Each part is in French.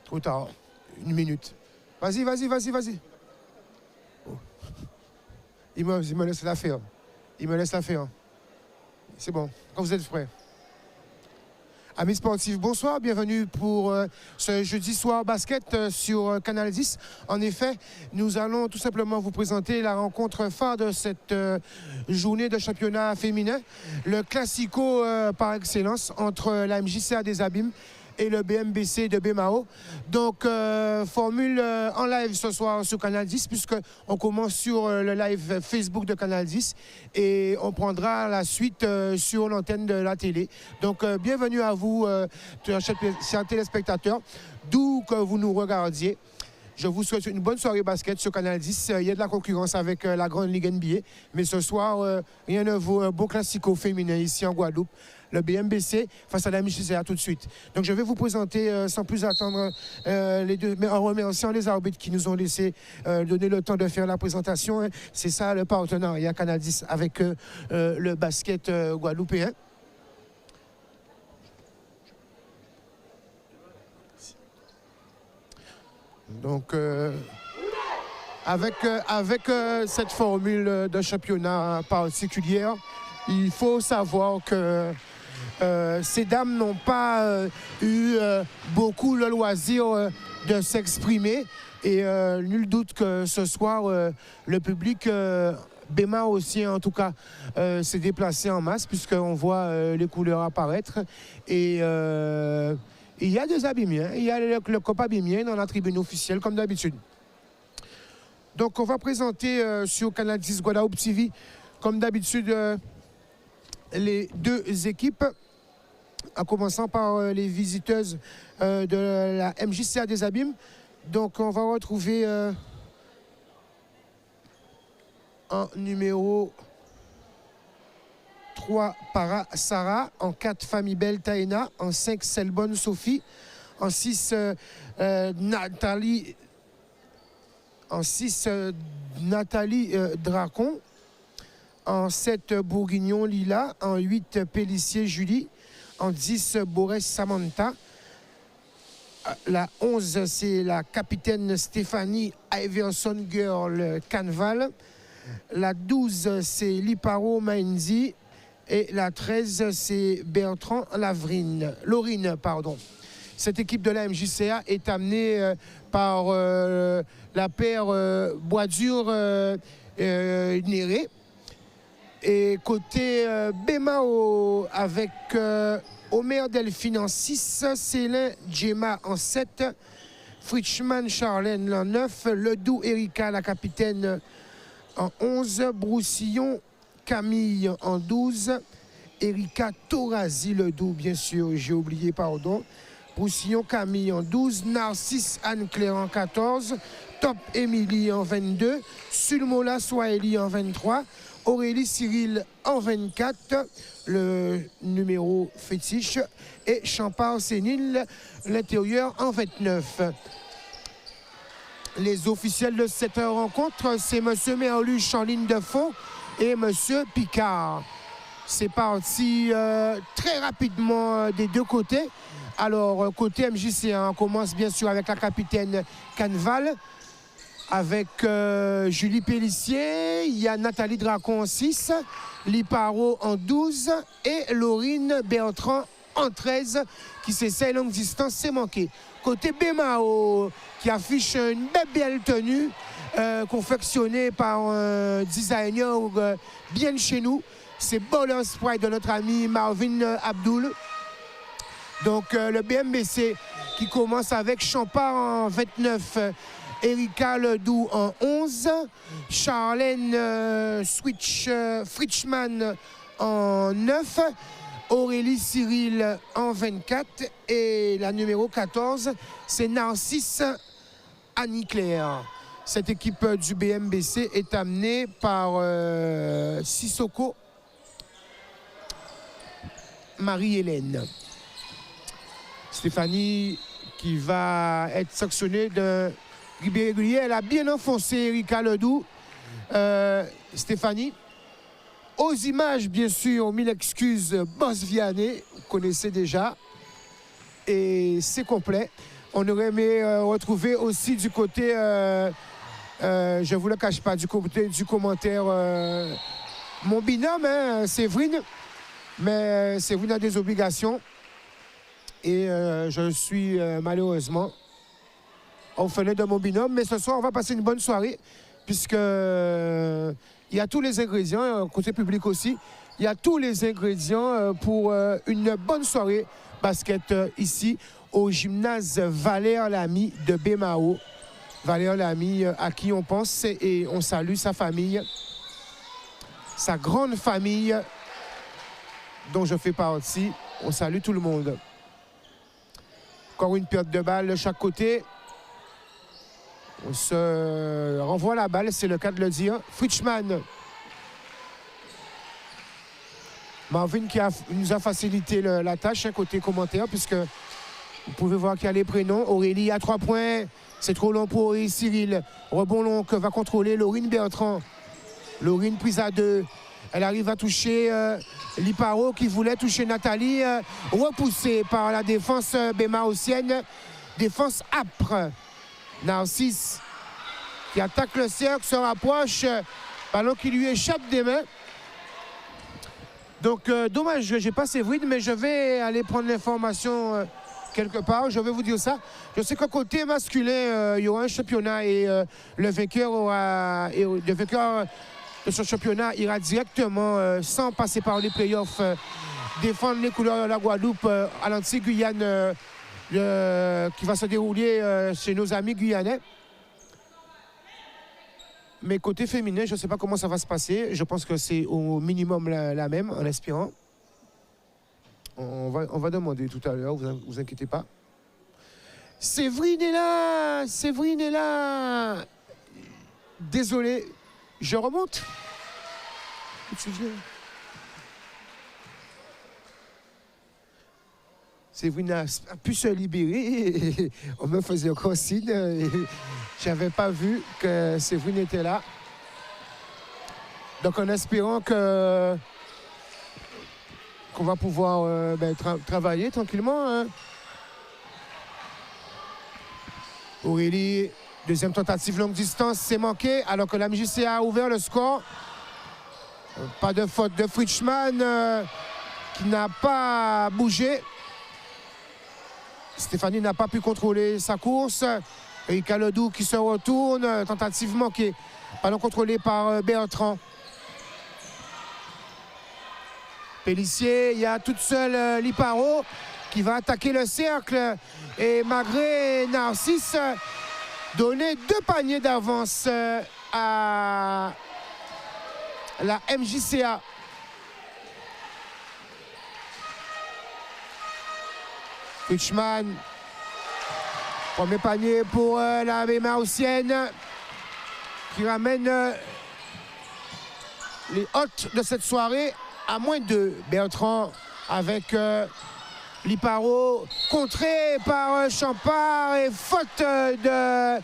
Trop tard. Une minute. Vas-y, vas-y, vas-y, vas-y. Oh. Il me laisse la faire. Il me laisse la faire. C'est bon. Quand vous êtes prêts. Amis sportifs, bonsoir, bienvenue pour ce jeudi soir basket sur Canal 10. En effet, nous allons tout simplement vous présenter la rencontre phare de cette journée de championnat féminin, le classico par excellence entre la MJCA des Abîmes et le BMBC de Bémao. Donc, formule en live ce soir sur Canal 10, puisqu'on commence sur le live Facebook de Canal 10 et on prendra la suite sur l'antenne de la télé. Donc, bienvenue à vous, chers téléspectateurs, d'où que vous nous regardiez. Je vous souhaite une bonne soirée basket sur Canal 10. Il y a de la concurrence avec la grande Ligue NBA, mais ce soir, rien ne vaut un beau classico féminin ici en Guadeloupe. Le BMBC face à la MJCA tout de suite. Donc je vais vous présenter sans plus attendre les deux, mais en remerciant les arbitres qui nous ont laissé donner le temps de faire la présentation. C'est ça le partenariat Canal 10 avec le basket guadeloupéen. Donc avec cette formule de championnat particulière, il faut savoir que ces dames n'ont pas eu beaucoup le loisir de s'exprimer et nul doute que ce soir, le public Béma aussi, en tout cas, s'est déplacé en masse puisqu'on voit les couleurs apparaître et il y a des abîmiens, il y a le COP abîmien dans la tribune officielle comme d'habitude. Donc on va présenter sur Canal 10 Guadeloupe TV comme d'habitude les deux équipes, en commençant par les visiteuses de la MJCA des Abîmes. Donc on va retrouver en numéro 3 Para Sarah, en 4 Famille Belle Taena, en 5 Selbonne Sophie, en 6 Nathalie, Dracon, en 7 Bourguignon Lila, en 8 Pellissier Julie, en 10 Borès Samantha. La 11 c'est la capitaine Stéphanie Iverson Girl Canval. La 12 c'est Liparo Mainzi. Et la 13 c'est Bertrand Laurine. Cette équipe de la MJCA est amenée par la paire Boisdur Néré. Et côté Bémao avec Omer Delphine en 6, Célin Djema en 7, Fritschmann Charlène en 9, Ledoux Erika la capitaine en 11, Broussillon Camille en 12, Erika Torazi Ledoux, bien sûr, j'ai oublié, pardon. Broussillon Camille en 12, Narcisse Anne-Claire en 14, Top Émilie en 22, Sulmola Swahili en 23, Aurélie Cyril en 24, le numéro fétiche, et Champard Sénil, l'intérieur en 29. Les officiels de cette rencontre, c'est M. Merluche en ligne de fond et M. Picard. C'est parti très rapidement des deux côtés. Alors, côté MJCA, on commence bien sûr avec la capitaine Canval, avec Julie Pellissier, il y a Nathalie Dracon en 6, Liparo en 12 et Laurine Bertrand en 13 qui s'essaie longue distance, c'est manqué. Côté Bémao qui affiche une belle tenue confectionnée par un designer bien chez nous, c'est Bowler Sprite de notre ami Marvin Abdul. Donc le BMBC qui commence avec Champard en 29, Erika Ledoux en 11, Charlène Fritschmann en 9, Aurélie Cyril en 24 et la numéro 14, c'est Narcisse Annie-Claire. Cette équipe du BMBC est amenée par Sissoko Marie-Hélène. Stéphanie qui va être sanctionnée de régulier. Elle a bien enfoncé Erika Ledoux. Stéphanie. Aux images, bien sûr, mille excuses, Boss Vianney, vous connaissez déjà. Et c'est complet. On aurait aimé retrouver aussi du côté, je ne vous le cache pas, du côté du commentaire, mon binôme, hein, Séverine. Mais Séverine a des obligations. Et je suis malheureusement orphelin de mon binôme. Mais ce soir, on va passer une bonne soirée, puisque il y a tous les ingrédients, côté public aussi, il y a tous les ingrédients pour une bonne soirée basket ici au gymnase Valère Lamy de Bémao. Valère Lamy à qui on pense et on salue sa famille, sa grande famille dont je fais partie. On salue tout le monde. Encore une perte de balle de chaque côté. On se renvoie la balle, c'est le cas de le dire. Fritschmann. Marvin qui nous a facilité la tâche, hein, côté commentaire, puisque vous pouvez voir qu'il y a les prénoms. Aurélie à 3 points. C'est trop long pour Aurélie Cyril. Rebond long que va contrôler Laurine Bertrand. Laurine prise à 2. Elle arrive à toucher Liparo qui voulait toucher Nathalie. Repoussée par la défense bémaosienne. Défense âpre. Narcisse qui attaque le cercle, se rapproche. Ballon qui lui échappe des mains. Donc, dommage, je n'ai pas Séverine, mais je vais aller prendre l'information quelque part. Je vais vous dire ça. Je sais qu'au côté masculin, il y aura un championnat et le vainqueur de ce championnat ira directement, sans passer par les playoffs, défendre les couleurs de la Guadeloupe à l'Antilles-Guyane, qui va se dérouler chez nos amis guyanais. Mais côté féminin, je ne sais pas comment ça va se passer. Je pense que c'est au minimum la même, en espérant. On va demander tout à l'heure, vous inquiétez pas. Séverine est là! Séverine est là! Désolé, je remonte. Tu viens. Séverine a pu se libérer. On me faisait encore signe. Je n'avais pas vu que Séverine était là. Donc en espérant qu'on va pouvoir travailler tranquillement. Hein. Aurélie, deuxième tentative longue distance, c'est manqué alors que la MJC a ouvert le score. Pas de faute de Fritschmann qui n'a pas bougé. Stéphanie n'a pas pu contrôler sa course. Erika Ledoux qui se retourne, tentative manquée. Ballon contrôlé par Bertrand. Pélissier, il y a toute seule Liparo qui va attaquer le cercle. Et malgré Narcisse, donner 2 paniers d'avance à la MJCA. Fritschmann. Premier panier pour la bémaosienne qui ramène les hôtes de cette soirée à -2. Bertrand avec Liparo, contré par Champard et faute de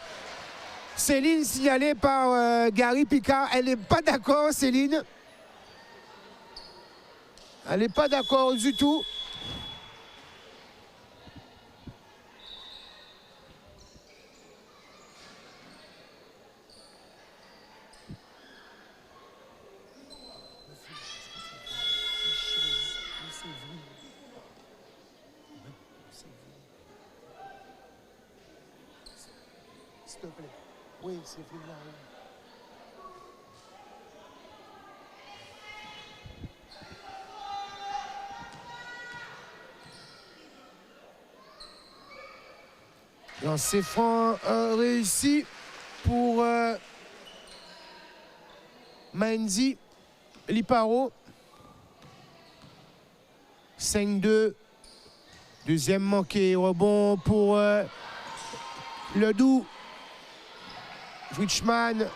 Céline signalée par Gary Picard. Elle n'est pas d'accord, Céline. Elle n'est pas d'accord du tout. Oui, c'est là. Lancer franc réussi pour Mandy Liparo. 5-2. Deuxième manqué. Rebond pour Ledoux. Fritschmann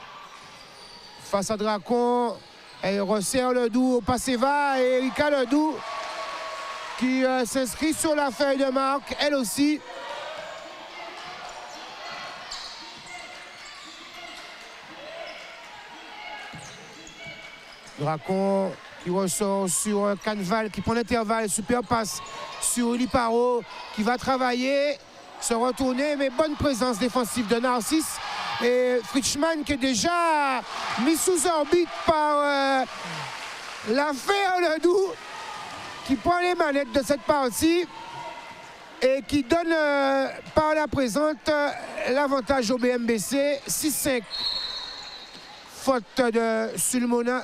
face à Dracon. Elle resserre Ledoux au Passeva et Erika Ledoux qui s'inscrit sur la feuille de marque, elle aussi. Dracon qui ressort sur Canval, qui prend l'intervalle, super passe sur Liparo qui va travailler. se retourner, mais bonne présence défensive de Narcisse. Et Fritschmann qui est déjà mis sous orbite par l'affaire Ledoux, qui prend les manettes de cette partie et qui donne par la présente l'avantage au BMBC. 6-5. Faute de Sulmona.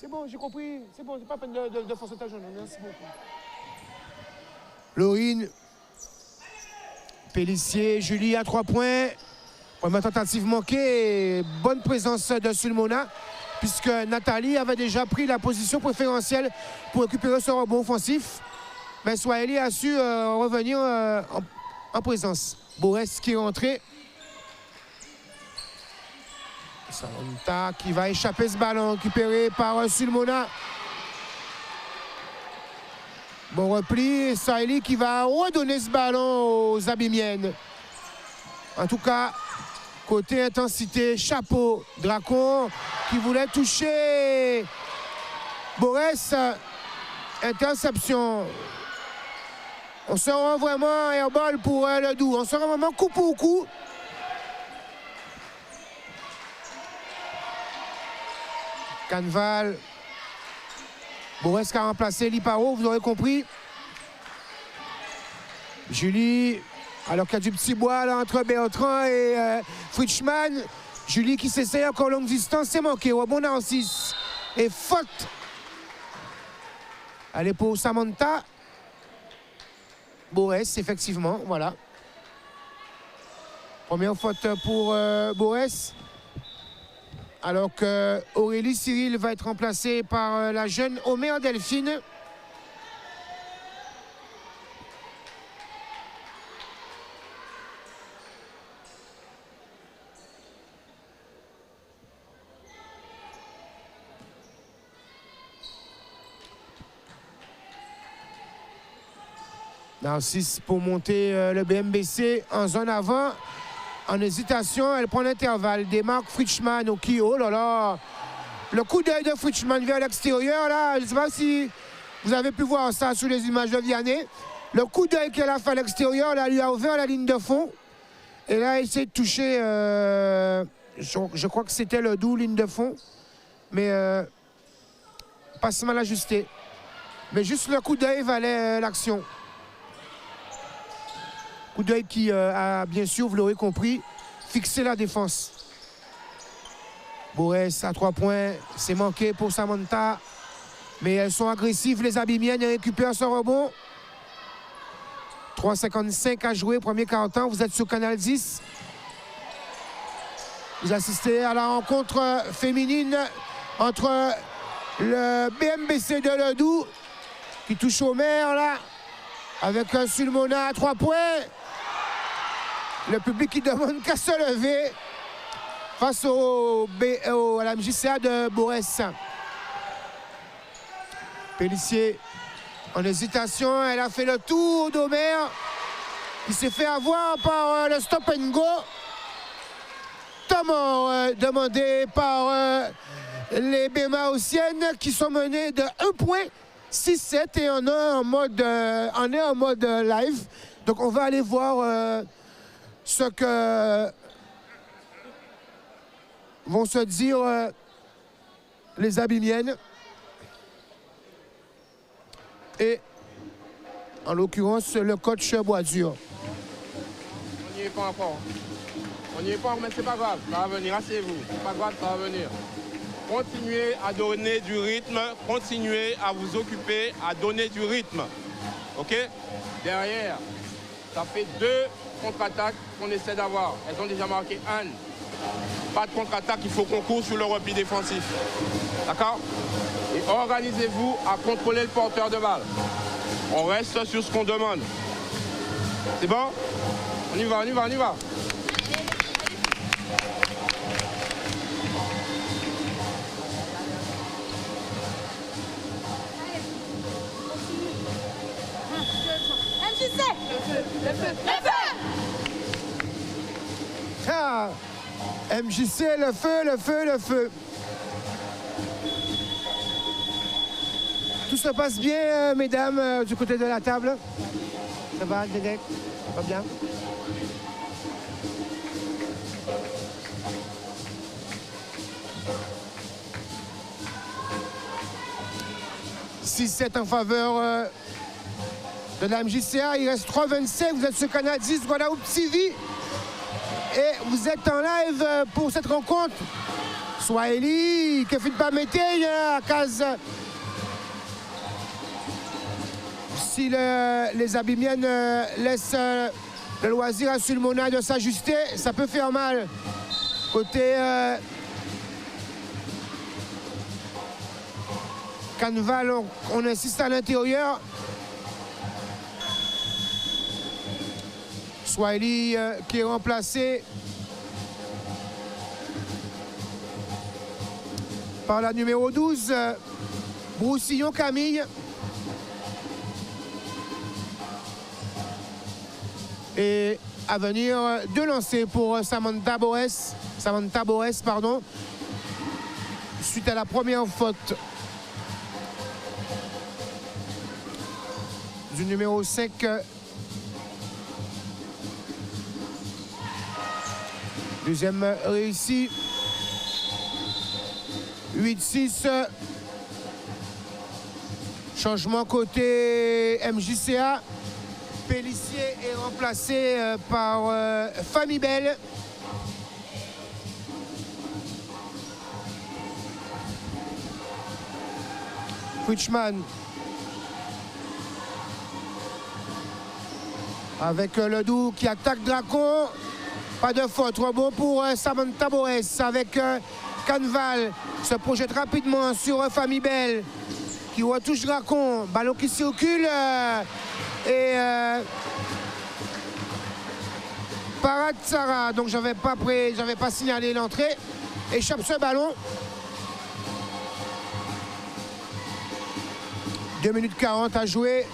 C'est bon, j'ai compris. C'est bon, c'est pas peine de forcer ta journée. Merci beaucoup. Laurine, Pellissier, Julie à 3 points. Première tentative manquée. Bonne présence de Sulmona, puisque Nathalie avait déjà pris la position préférentielle pour récupérer ce rebond offensif. Mais Swahili a su revenir en présence. Borès qui est rentré. Samantha qui va échapper ce ballon récupéré par Sulmona. Bon repli, Swahili qui va redonner ce ballon aux Abimiennes. En tout cas, côté intensité, chapeau, Dracon qui voulait toucher Borès. Interception. On sera vraiment airball pour Ledoux. On sera vraiment coup pour coup. Canval. Borès qui a remplacé Liparo, vous aurez compris. Julie, alors qu'il y a du petit bois là, entre Bertrand et Fritschmann. Julie qui s'essaye encore longue distance, c'est manqué. Bon Narcisse. Et faute. Allez pour Samantha. Borès, effectivement, voilà. Première faute pour Borès. Alors que Aurélie Cyril va être remplacée par la jeune Omer Delphine. Narcisse pour monter le BMBC en zone avant. En hésitation, elle prend l'intervalle. Démarque Fritschmann au qui. Oh là là! Le coup d'œil de Fritschmann vers l'extérieur, là, je ne sais pas si vous avez pu voir ça sous les images de Vianney. Le coup d'œil qu'elle a fait à l'extérieur, là, lui a ouvert la ligne de fond. Et là, elle essaie de toucher, je crois que c'était le doux ligne de fond. Mais pas si mal ajusté. Mais juste le coup d'œil valait l'action. Coup d'œil qui a, bien sûr, vous l'aurez compris, fixé la défense. Borès à 3 points, c'est manqué pour Samantha. Mais elles sont agressives, les Abimiennes, elles récupèrent ce rebond. 3,55 à jouer, premier quart-temps, vous êtes sur Canal 10. Vous assistez à la rencontre féminine entre le BMBC de Ledoux, qui touche au maire, là, avec un Sulmona à 3 points. Le public qui demande qu'à se lever face à la MJCA de Borès. Pellissier en hésitation, elle a fait le tour d'Omer, qui s'est fait avoir par le stop and go. Temps demandé par les Bémaotiennes qui sont menées de 1 point, 6-7 et on est en mode live. Donc on va aller voir ce que vont se dire les Abimiennes. Et en l'occurrence le coach Boisdur. On n'y est pas encore. On n'y est pas, mais c'est pas grave. Ça va venir, asseyez-vous. C'est pas grave, ça va venir. Continuez à donner du rythme, continuez à vous occuper, à donner du rythme. OK? Derrière, ça fait 2 contre-attaques qu'on essaie d'avoir. Elles ont déjà marqué 1. Pas de contre-attaque, il faut qu'on court sur le repli défensif. D'accord? Et organisez-vous à contrôler le porteur de balle. On reste sur ce qu'on demande. C'est bon? On y va, on y va, on y va. Ah, MJC, le feu, le feu, le feu. Tout se passe bien, mesdames, du côté de la table? Ça va, Dédé? Ça va bien? Si c'est en faveur de la MJCA, il reste 3,25. Vous êtes sur Canal 10, Guadeloupe TV. Et vous êtes en live pour cette rencontre. Swahili, que fait pas mettre à case. Si les Abimiennes laissent le loisir à Sulmona de s'ajuster, ça peut faire mal. Côté Canval, on insiste à l'intérieur. Swahili qui est remplacé par la numéro 12, Broussillon Camille. Et à venir deux lancers pour Samantha Boès, pardon, suite à la première faute du numéro 5. Deuxième réussi. 8-6. Changement côté MJCA. Pellissier est remplacé par Famille Belle. Fritschmann. Avec le doux qui attaque Dracon. Pas de faute. Rebond pour Samantha Boès avec Canval. Se projette rapidement sur Famille Belle. Qui retouche Dracon. Ballon qui circule. Et parade Sarah, donc j'avais pas signalé l'entrée, échappe ce ballon. 2 minutes 40 à jouer.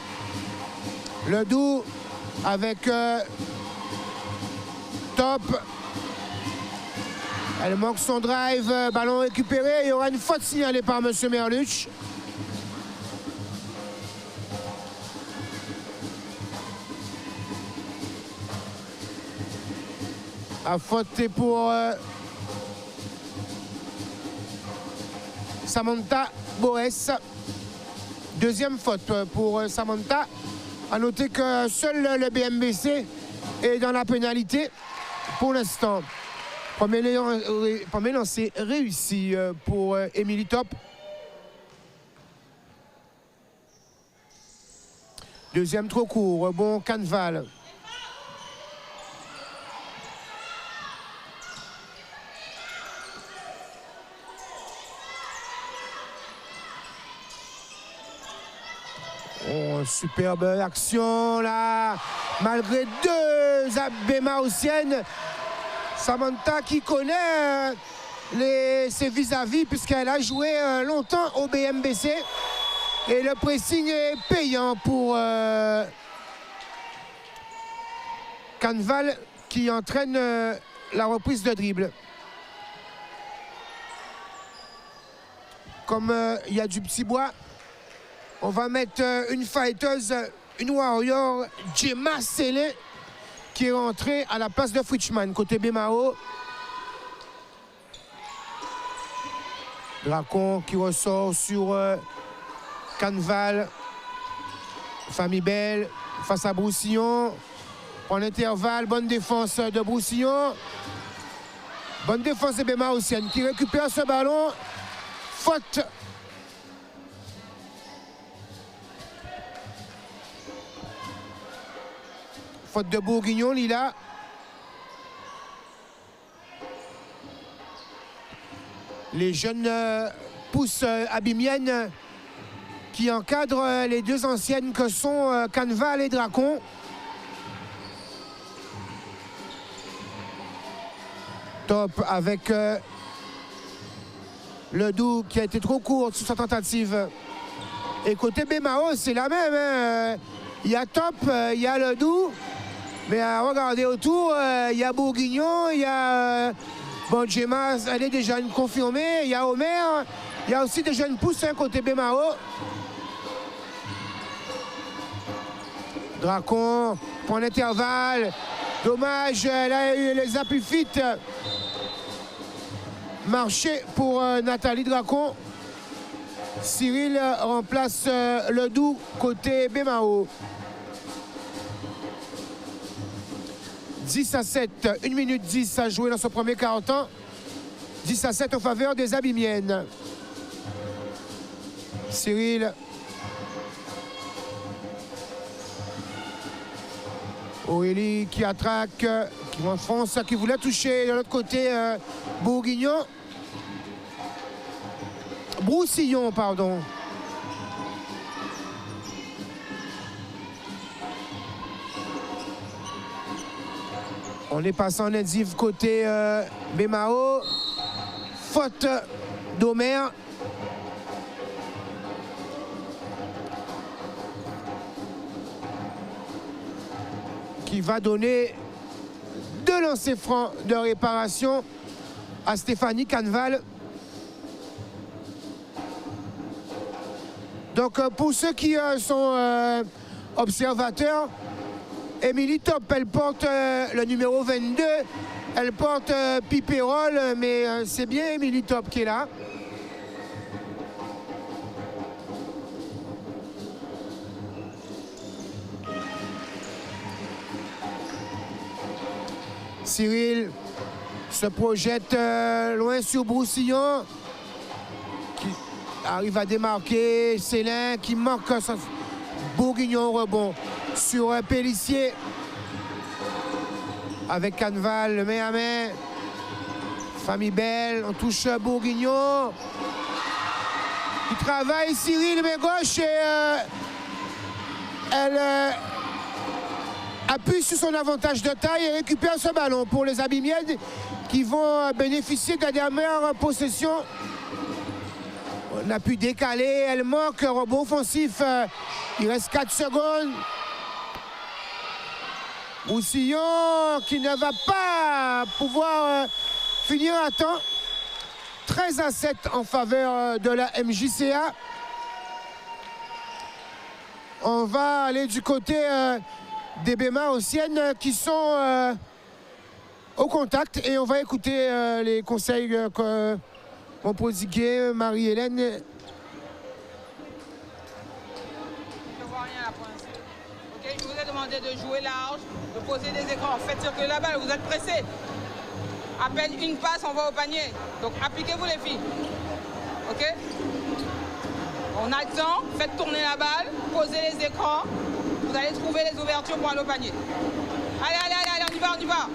Le doux avec Top. Elle manque son drive, ballon récupéré. Il y aura une faute signalée par M. Merluch. A faute pour Samantha Boès. Deuxième faute pour Samantha. A noter que seul le BMBC est dans la pénalité pour l'instant. Premier lancer réussi pour Émilie Top. Deuxième trop court, bon Canval. Oh, superbe action là, malgré deux Bémaotiennes. Samantha qui connaît ses vis-à-vis puisqu'elle a joué longtemps au BMBC. Et le pressing est payant pour Canval qui entraîne la reprise de dribble. Comme il y a du petit bois, on va mettre une fighteuse, une warrior, Gemma Sellé, qui est rentrée à la place de Fritschmann, côté Bémao. Dracon qui ressort sur Canval. Famille Belle face à Broussillon. En intervalle, bonne défense de Broussillon. Bonne défense de Bémaotienne qui récupère ce ballon. Faute. Faute de Bourguignon, Lila. Les jeunes pousses abimiennes qui encadrent les deux anciennes que sont Canval et Dracon. Top avec le doux qui a été trop court sous sa tentative. Et côté Bémao, c'est la même. Il y a Top, il y a le doux. Mais regardez autour, il y a Bourguignon, il y a Gemma, elle est déjà une confirmée, il y a Omer, il y a aussi des jeunes poussins côté Bémao. Dracon, point d'intervalle. Dommage, là, les appuis fit. Marché pour Nathalie Dracon. Cyril remplace le doux côté Bémao. 10-7, 1 minute 10 à jouer dans ce premier quart-temps. 10-7 en faveur des Abimiennes. Cyril. Aurélie qui attraque, qui enfonce, qui voulait toucher de l'autre côté Bourguignon. Broussillon, pardon. On est passé en indiv côté Bémao. Faute d'Omer. Qui va donner 2 lancers francs de réparation à Stéphanie Canval. Donc pour ceux qui sont observateurs, Émilie Top, elle porte le numéro 22, elle porte Piperol, mais c'est bien Émilie Top qui est là. Cyril se projette loin sur Broussillon, qui arrive à démarquer Célin, qui manque son Bourguignon rebond sur Pélissier avec Canval, main à main. Famille Belle, on touche Bourguignon. Il travaille Cyril, main gauche, et elle appuie sur son avantage de taille et récupère ce ballon pour les Abimiennes qui vont bénéficier de la dernière possession. On a pu décaler, elle manque, rebond offensif. Il reste 4 secondes. Broussillon qui ne va pas pouvoir finir à temps. 13-7 en faveur de la MJCA. On va aller du côté des Bémaociennes qui sont au contact et on va écouter les conseils que m'ont prodigué Marie-Hélène. Je ne vois rien là pour l'instant. Okay, je vous ai demandé de jouer large, de poser des écrans, faites circuler la balle, vous êtes pressés. À peine une passe, on va au panier. Donc appliquez-vous les filles. Ok? On a le temps, faites tourner la balle, posez les écrans. Vous allez trouver les ouvertures pour aller au panier. Allez, allez, allez, allez, on y va, on y va.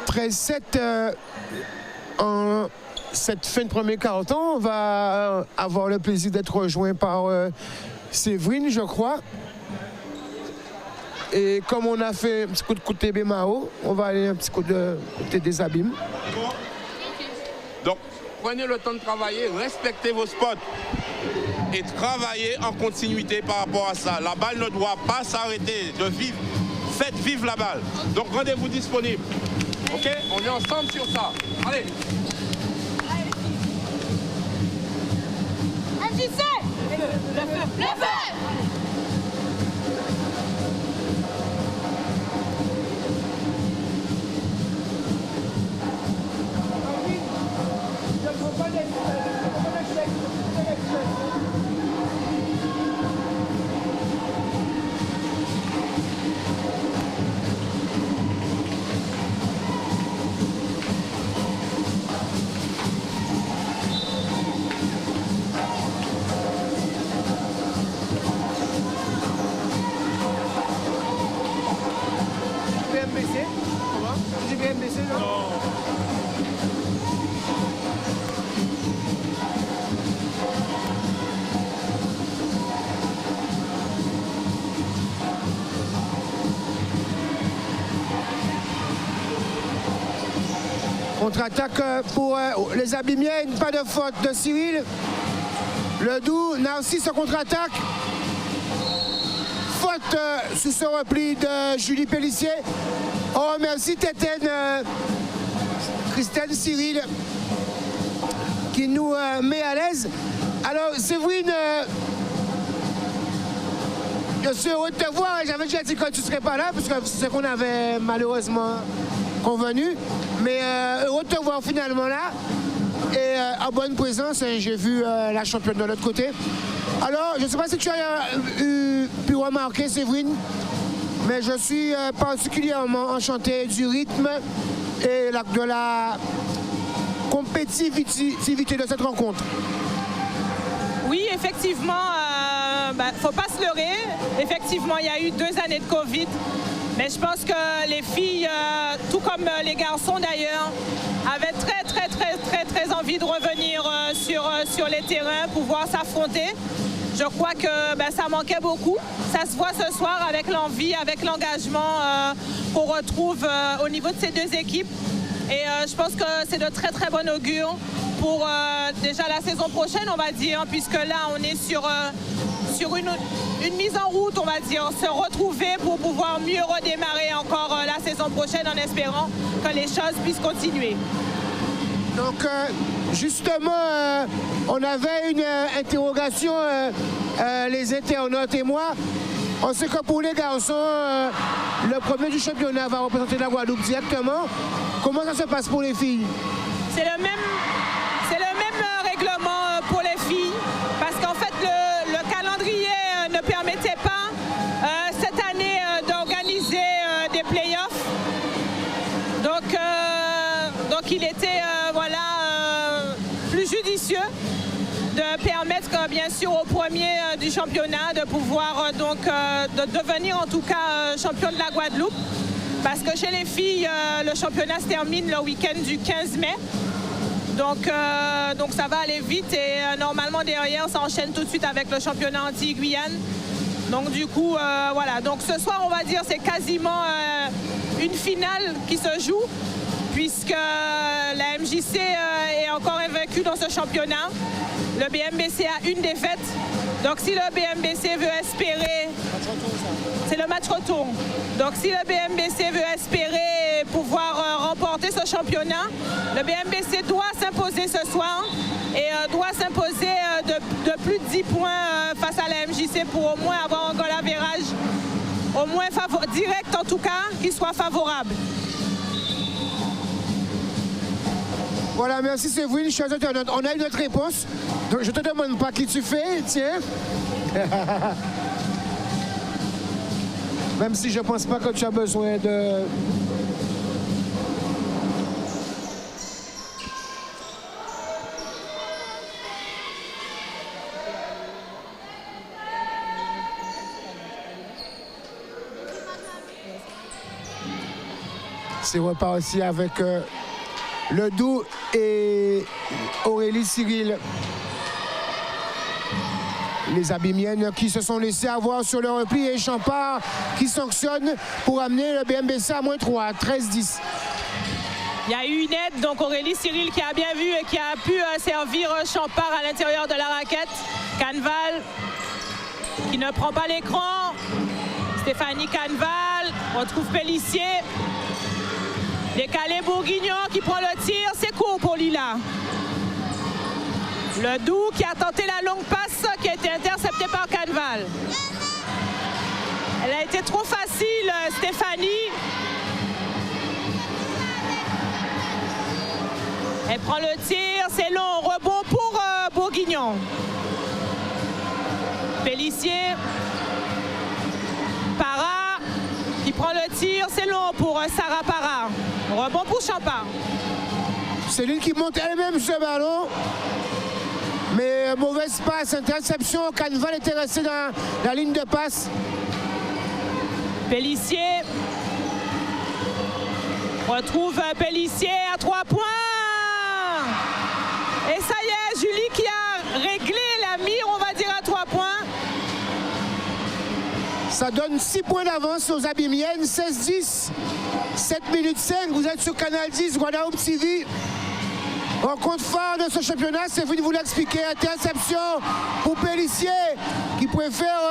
13-7 en cette fin de premier quart-temps. On va avoir le plaisir d'être rejoint par Séverine, je crois. Et comme on a fait un petit coup de côté Bémao, on va aller un petit coup de côté des Abîmes. Donc, prenez le temps de travailler, respectez vos spots et travaillez en continuité par rapport à ça. La balle ne doit pas s'arrêter de vivre. Faites vivre la balle. Donc, rendez-vous disponible. OK? On est ensemble sur ça. Allez. MJC! Le feu! BMBC? Comment? Du BMBC, non? Non. Contre-attaque pour les Abimiennes, pas de faute de Cyril. Le Doux, Narcisse en contre-attaque. faute sous ce repli de Julie Pellissier. On remercie Tétène, Christelle Cyril, qui nous met à l'aise. Alors, Séverine, je suis heureux de te voir. J'avais déjà dit que tu ne serais pas là, parce que c'est ce qu'on avait malheureusement convenu. Mais heureux de te voir finalement là. Et en bonne présence, j'ai vu la championne de l'autre côté. Alors, je ne sais pas si tu as pu remarquer, Séverine, mais je suis particulièrement enchanté du rythme et de la compétitivité de cette rencontre. Oui, effectivement, faut pas se leurrer. Effectivement, il y a eu 2 années de Covid. Mais je pense que les filles, tout comme les garçons d'ailleurs, avaient très envie de revenir sur les terrains, pouvoir s'affronter. Je crois que ça manquait beaucoup. Ça se voit ce soir avec l'envie, avec l'engagement qu'on retrouve au niveau de ces 2 équipes. Et je pense que c'est de très bon augure pour déjà la saison prochaine, on va dire, puisque là, on est sur une mise en route, on va dire, se retrouver pour pouvoir mieux redémarrer encore la saison prochaine en espérant que les choses puissent continuer. Donc, justement, on avait une interrogation, les internautes et moi. On sait que pour les garçons, le premier du championnat va représenter la Guadeloupe directement. Comment ça se passe pour les filles? C'est le même règlement pour les filles, parce qu'en fait, le calendrier ne permettait pas cette année d'organiser des play-offs. Donc il était plus judicieux de permettre bien sûr au premier du championnat de pouvoir de devenir en tout cas champion de la Guadeloupe, parce que chez les filles le championnat se termine le week-end du 15 mai. Donc ça va aller vite et normalement derrière ça enchaîne tout de suite avec le championnat Antilles-Guyane. Donc du coup voilà, donc ce soir on va dire c'est quasiment une finale qui se joue, puisque la MJC est encore invaincue dans ce championnat. Le BMBC a une défaite. Donc si le BMBC veut espérer... C'est le match retour. Donc si le BMBC veut espérer pouvoir remporter ce championnat, le BMBC doit s'imposer ce soir et doit s'imposer de plus de 10 points face à la MJC pour au moins avoir un goal average, au moins direct en tout cas, qui soit favorable. Voilà, merci Séverine, chers internautes. On a une autre réponse. Donc je te demande pas qui tu fais, tiens. Même si je pense pas que tu as besoin de... C'est reparti avec le Doux et Aurélie Cyril. Les Abimiennes qui se sont laissés avoir sur le repli et Champard qui sanctionne pour amener le BMBC à -3, 13-10. Il y a eu une aide, donc Aurélie Cyril qui a bien vu et qui a pu servir Champard à l'intérieur de la raquette. Canval qui ne prend pas l'écran. Stéphanie Canval, on retrouve Pellissier. Décalé Bourguignon qui prend le tir, c'est court pour Lila. Le Doux qui a tenté la longue passe qui a été interceptée par Canval. Elle a été trop facile, Stéphanie. Elle prend le tir, c'est long, rebond pour Bourguignon. Pellissier. Para qui prend le tir, c'est long pour Sarah Para. Rebond pour Champard. Céline qui monte elle-même sur le ballon. Mais mauvaise passe, interception. Canval était resté dans la ligne de passe. Pellissier retrouve Pellissier à 3 points. Et ça y est, Julie qui a réglé la mire, on va dire, à 3 points. Ça donne 6 points d'avance aux Abimiennes, 16-10, 7 minutes 5. Vous êtes sur Canal 10, Guadeloupe TV. Rencontre phare de ce championnat, c'est vous l'expliquer. Interception pour Pélissier qui préfère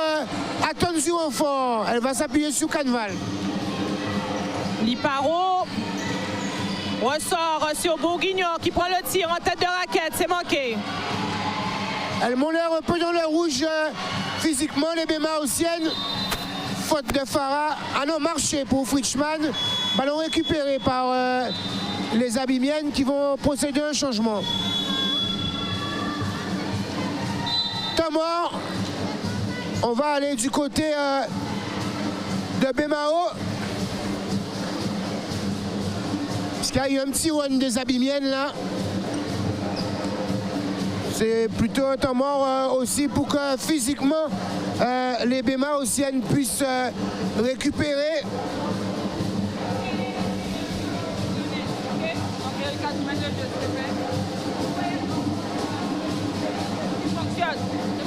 attendre sur renfort. Elle va s'appuyer sur Canval. Liparo ressort sur Bourguignon qui prend le tir en tête de raquette. C'est manqué. Elles m'ont l'air un peu dans le rouge physiquement, les Bémaotiennes. Faute de Farah. Ah non, marché pour Fritschmann. Ballon récupéré par les Abimiennes qui vont procéder à un changement. Temps mort. On va aller du côté de Bémao. Parce qu'il y a eu un petit run des Abimiennes là. C'est plutôt un temps mort aussi pour que physiquement les Bémaotiennes puissent récupérer.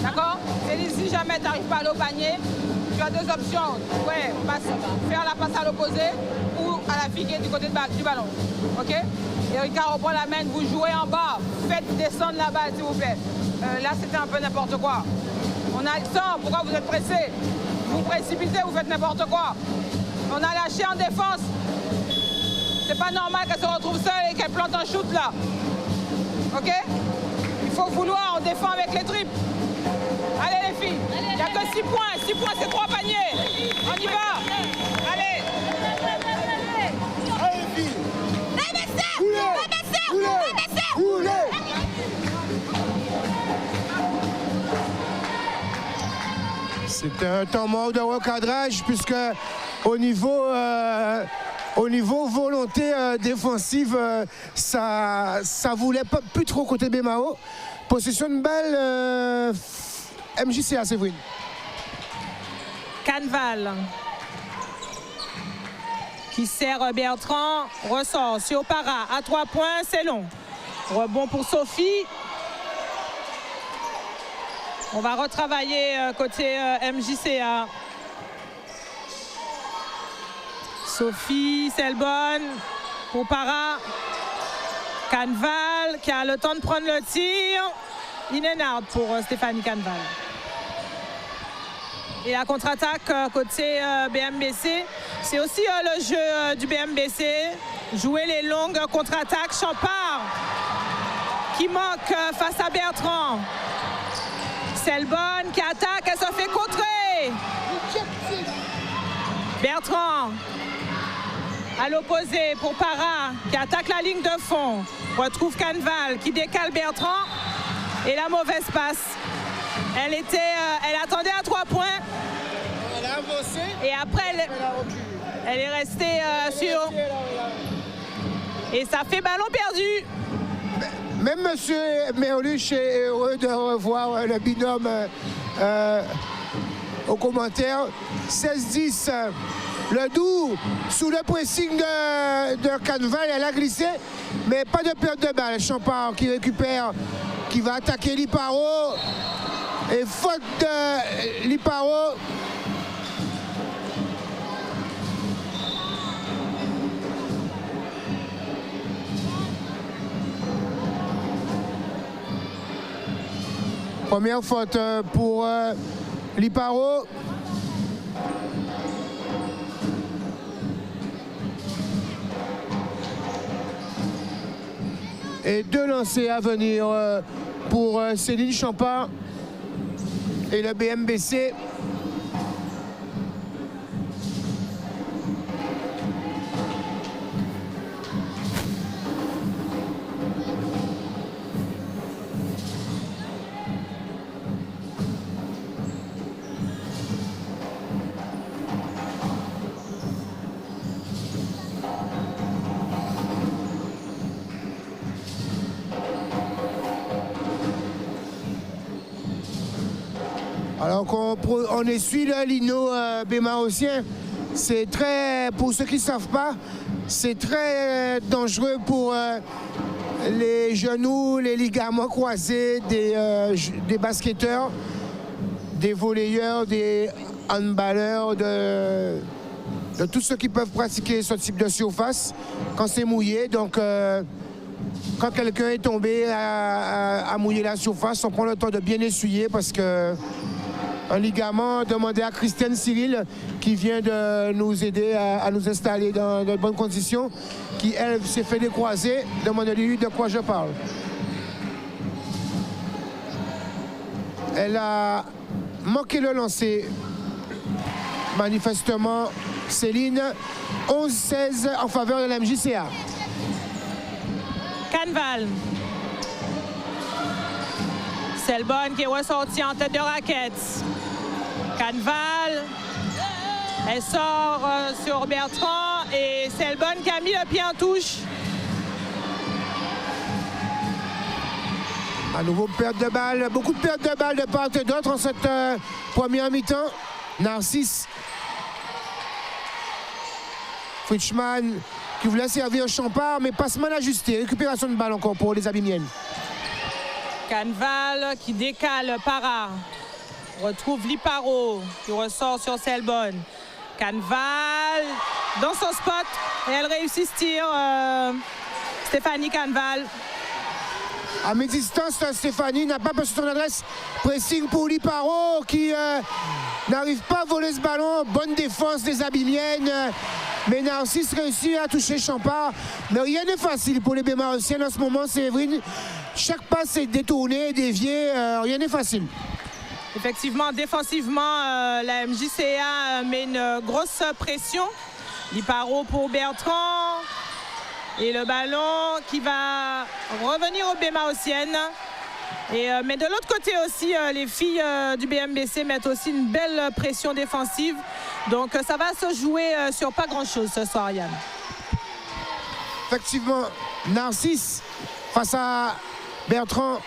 D'accord? Si jamais tu n'arrives pas à aller au panier, tu as deux options. Ouais, faire la passe à l'opposé ou à la fille qui est du côté du ballon. Ok? Et Ricard reprend la main, vous jouez en bas, faites descendre la balle s'il vous plaît. Là c'était un peu n'importe quoi. On a le temps, pourquoi vous êtes pressés? Vous précipitez, vous faites n'importe quoi. On a lâché en défense. C'est pas normal qu'elle se retrouve seule et qu'elle plante un shoot là. Ok? Il faut vouloir, on défend avec les tripes. Allez les filles, il n'y a que 6 points. 6 points, c'est 3 paniers. On y va. Allez. Allez les filles. Roulez. C'est un temps mort de recadrage puisque au niveau volonté défensive, ça voulait pas plus trop côté Bémao. Possession de balle, MJCA Séverine. Canval qui sert Bertrand, ressort sur Para à 3 points, c'est long. Rebond pour Sophie. On va retravailler côté MJCA. Sophie, Selbonne pour Para. Canval qui a le temps de prendre le tir. Inénard pour Stéphanie Canval. Et la contre-attaque côté BMBC, c'est aussi le jeu du BMBC. Jouer les longues contre-attaques. Champard qui manque face à Bertrand. Selbonne qui attaque, elle se fait contrer. Bertrand à l'opposé pour Para qui attaque la ligne de fond. Retrouve Canval qui décale Bertrand. Et la mauvaise passe. Elle attendait à 3 points. Elle a avancé. Et après, elle est restée sur. Et ça fait ballon perdu. Même M. Merluch est heureux de revoir le binôme au commentaire. 16-10. Le Doubs, sous le pressing de Canval, elle a glissé, mais pas de perte de balle. Champard qui récupère, qui va attaquer Liparo. Et faute de Liparo. Première faute pour Liparo. Et 2 lancers à venir pour Céline Champard et le BMBC. Alors qu'on essuie le lino bémaotien, c'est très, pour ceux qui ne savent pas, c'est très dangereux pour les genoux, les ligaments croisés des basketteurs, des volleyeurs, des handballeurs, de tous ceux qui peuvent pratiquer ce type de surface quand c'est mouillé. Donc quand quelqu'un est tombé à mouiller la surface, on prend le temps de bien essuyer parce que un ligament demandé à Christiane Cyril qui vient de nous aider à nous installer dans de bonnes conditions, qui elle s'est fait décroiser. Demandez-lui de quoi je parle. Elle a manqué le lancer. Manifestement, Céline, 11-16 en faveur de la MJCA. Canval. Selbonne qui est ressortie en tête de raquette. Canval. Elle sort sur Bertrand et Selbonne qui a mis le pied en touche. À nouveau, perte de balle. Beaucoup de pertes de balles de part et d'autre en cette première mi-temps. Narcisse. Fritschmann qui voulait servir Champard, mais passe mal ajusté. Récupération de balle encore pour les Abimiennes. Canval qui décale Para. Retrouve Liparo qui ressort sur Selbonne. Canval dans son spot et elle réussit ce tir. Stéphanie Canval. À mi-distance, Stéphanie n'a pas passé son adresse. Pressing pour Liparo qui n'arrive pas à voler ce ballon. Bonne défense des Abimiennes. Mais Narcisse réussit à toucher Champard. Mais rien n'est facile pour les Bémarusiennes en ce moment, Séverine. Chaque passe est détournée, déviée. Rien n'est facile. Effectivement, défensivement, la MJCA met une grosse pression. Liparo pour Bertrand. Et le ballon qui va revenir aux Bémarusiennes. Mais de l'autre côté aussi, les filles du BMBC mettent aussi une belle pression défensive. Donc ça va se jouer sur pas grand-chose ce soir, Yann. Effectivement, Narcisse face à Bertrand.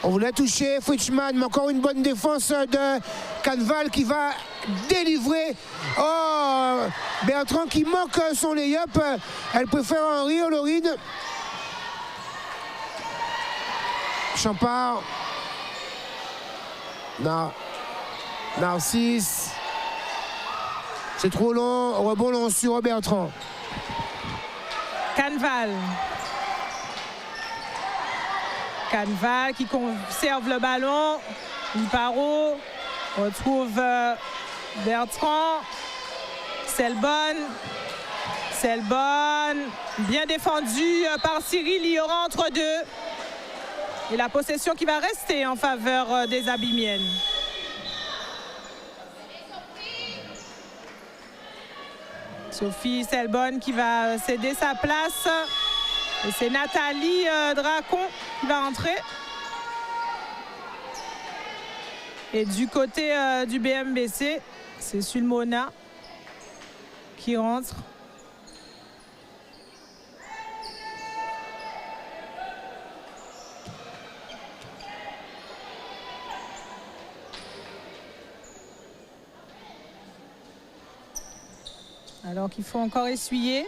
On voulait toucher Fritschmann, mais encore une bonne défense de Canval qui va délivrer. Oh, Bertrand qui manque son lay-up. Elle préfère en rire, Laurine. Champard. Narcisse. C'est trop long. Rebond long sur Bertrand. Canval. Canval qui conserve le ballon. Liparo retrouve Bertrand. Selbonne. Selbonne. Bien défendu par Cyril. Il y aura entre deux. Et la possession qui va rester en faveur des Abimiennes. Sophie Selbonne qui va céder sa place. Et c'est Nathalie Dracon qui va entrer. Et du côté du BMBC, c'est Sulmona qui rentre. Alors qu'il faut encore essuyer.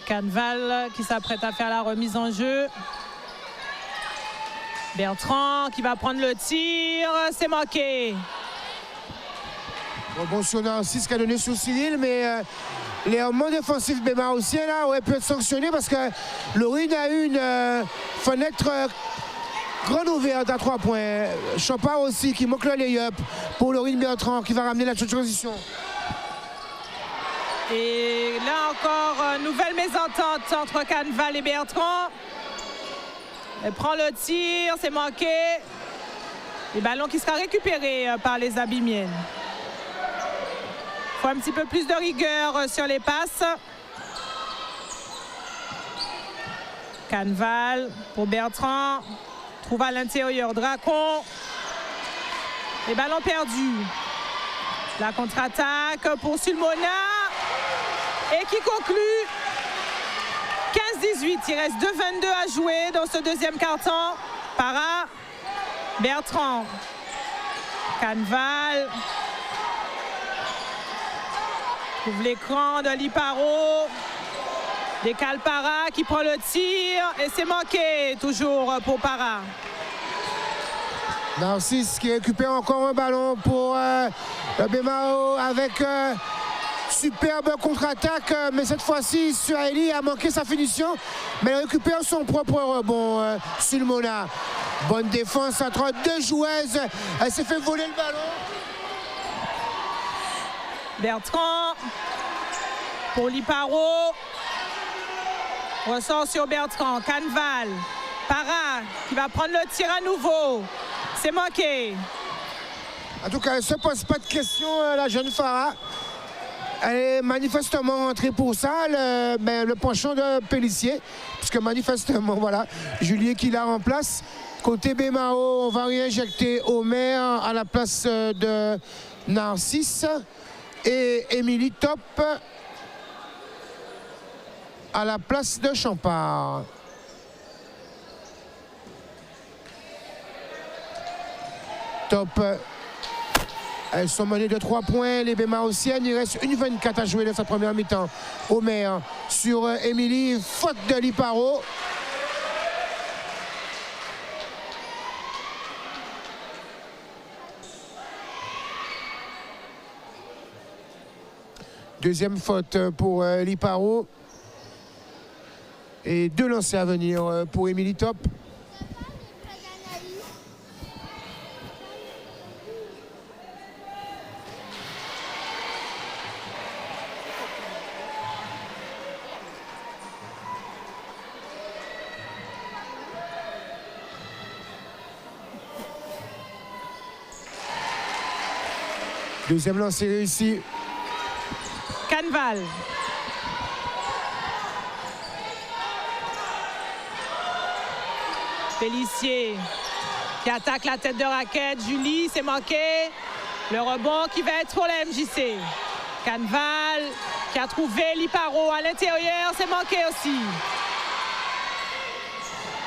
Canval qui s'apprête à faire la remise en jeu. Bertrand qui va prendre le tir. C'est manqué. Bon, sur Narcisse qui a donné sur Cyril, mais les moments défensifs bémarusiens là auraient pu être sanctionnés parce que Laurine a eu une fenêtre grande ouverte à 3 points. Champard aussi qui manque le lay-up pour Laurine Bertrand qui va ramener la transition. Et là encore, nouvelle mésentente entre Canval et Bertrand. Elle prend le tir, c'est manqué. Le ballon qui sera récupéré par les Abimiennes. Il faut un petit peu plus de rigueur sur les passes. Canval pour Bertrand. Trouve à l'intérieur Dracon. Les ballons perdus. La contre-attaque pour Sulmona. Et qui conclut 15-18. Il reste 2-22 à jouer dans ce deuxième quart-temps. Para, Bertrand, Canval. Trouve l'écran de Liparo. Décale Para qui prend le tir et c'est manqué toujours pour Para. Narcisse qui récupère encore un ballon pour le Bemao avec superbe contre-attaque, mais cette fois-ci Suhaili a manqué sa finition, mais il récupère son propre rebond. Sulmona, bonne défense entre deux joueuses, elle s'est fait voler le ballon. Bertrand pour Liparo. Ressort sur Bertrand, Canval, Para qui va prendre le tir à nouveau. C'est manqué. En tout cas, elle ne se pose pas de questions, la jeune Farah. Elle est manifestement rentrée pour ça, le penchant de Pélissier, puisque manifestement, voilà, Julie qui la remplace. Côté Bemao, on va réinjecter Omer à la place de Narcisse et Émilie Top à la place de Champard. Top. Elles sont menées de 3 points, les Bémaotiennes. Il reste 1:24 à jouer dans sa première mi-temps. Omer sur Émilie, faute de Liparo. Deuxième faute pour Liparo. Et 2 lancers à venir pour Émilie Top. Deuxième lancer réussi. Canval. Pélissier qui attaque la tête de raquette. Julie, c'est manqué. Le rebond qui va être pour la MJC. Canval qui a trouvé Liparo à l'intérieur. C'est manqué aussi.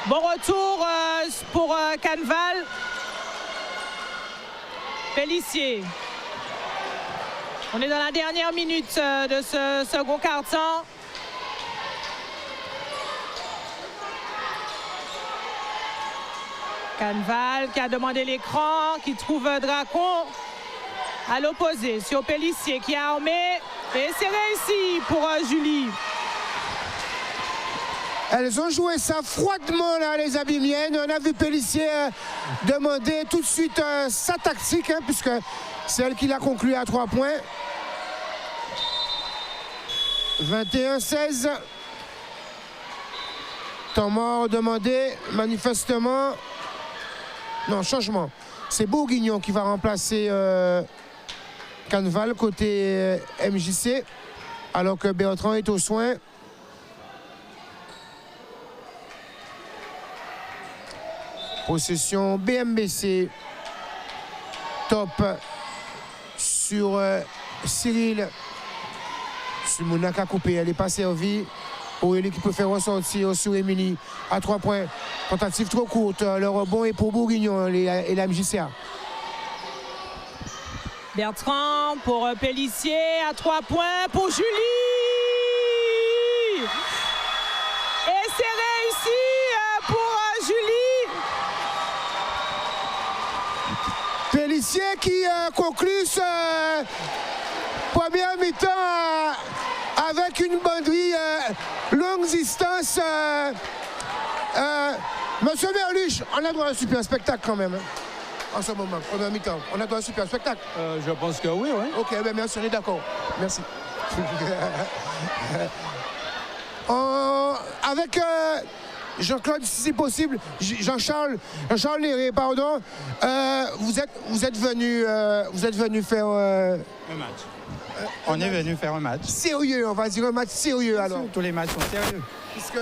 Bon retour pour Canval. Pélissier. On est dans la dernière minute de ce second quart-temps. Canval qui a demandé l'écran, qui trouve Dracon à l'opposé sur Pélissier qui a armé. Et c'est réussi pour Julie. Elles ont joué ça froidement, là, les Abimiennes. On a vu Pélissier demander tout de suite sa tactique, hein, puisque c'est elle qui l'a conclu à 3 points. 21-16. Temps mort demandé, manifestement. Non, changement. C'est Bourguignon qui va remplacer Canval côté MJC, alors que Bertrand est aux soins. Possession BMBC. Top sur Cyril. Sulmona qui a coupé, elle n'est pas servie. Aurélie qui peut faire ressortir sur Émilie à 3 points. Tentative trop courte. Le rebond est pour Bourguignon et la MJCA. Bertrand pour Pélissier à 3 points pour Julie. Et c'est réussi pour Julie. Pélissier qui conclut ce premier mi-temps avec une banderie longue distance. Monsieur Merluche, on a droit à un super spectacle quand même. Hein, en ce moment, premier mi-temps. On a droit à un super spectacle. Je pense que oui, oui. Ok, ben merci, on est d'accord. Merci. Avec Jean-Claude, si c'est possible, Jean-Charles Léré, pardon, vous êtes venu faire Un match. On est venu faire un match. Sérieux, on va dire un match sérieux alors. Tous les matchs sont sérieux. Puisque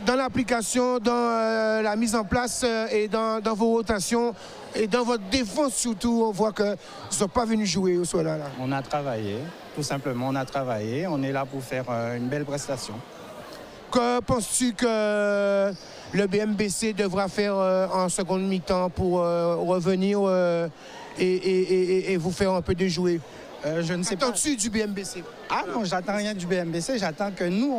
dans l'application, dans la mise en place et dans vos rotations et dans votre défense surtout, on voit qu'ils ne sont pas venus jouer au soir là. On a travaillé, tout simplement on a travaillé. On est là pour faire une belle prestation. Que penses-tu que le BMBC devra faire en seconde mi-temps pour revenir et vous faire un peu déjouer? Je ne sais pas. Attends-tu du BMBC? Ah non, j'attends rien du BMBC. J'attends que nous,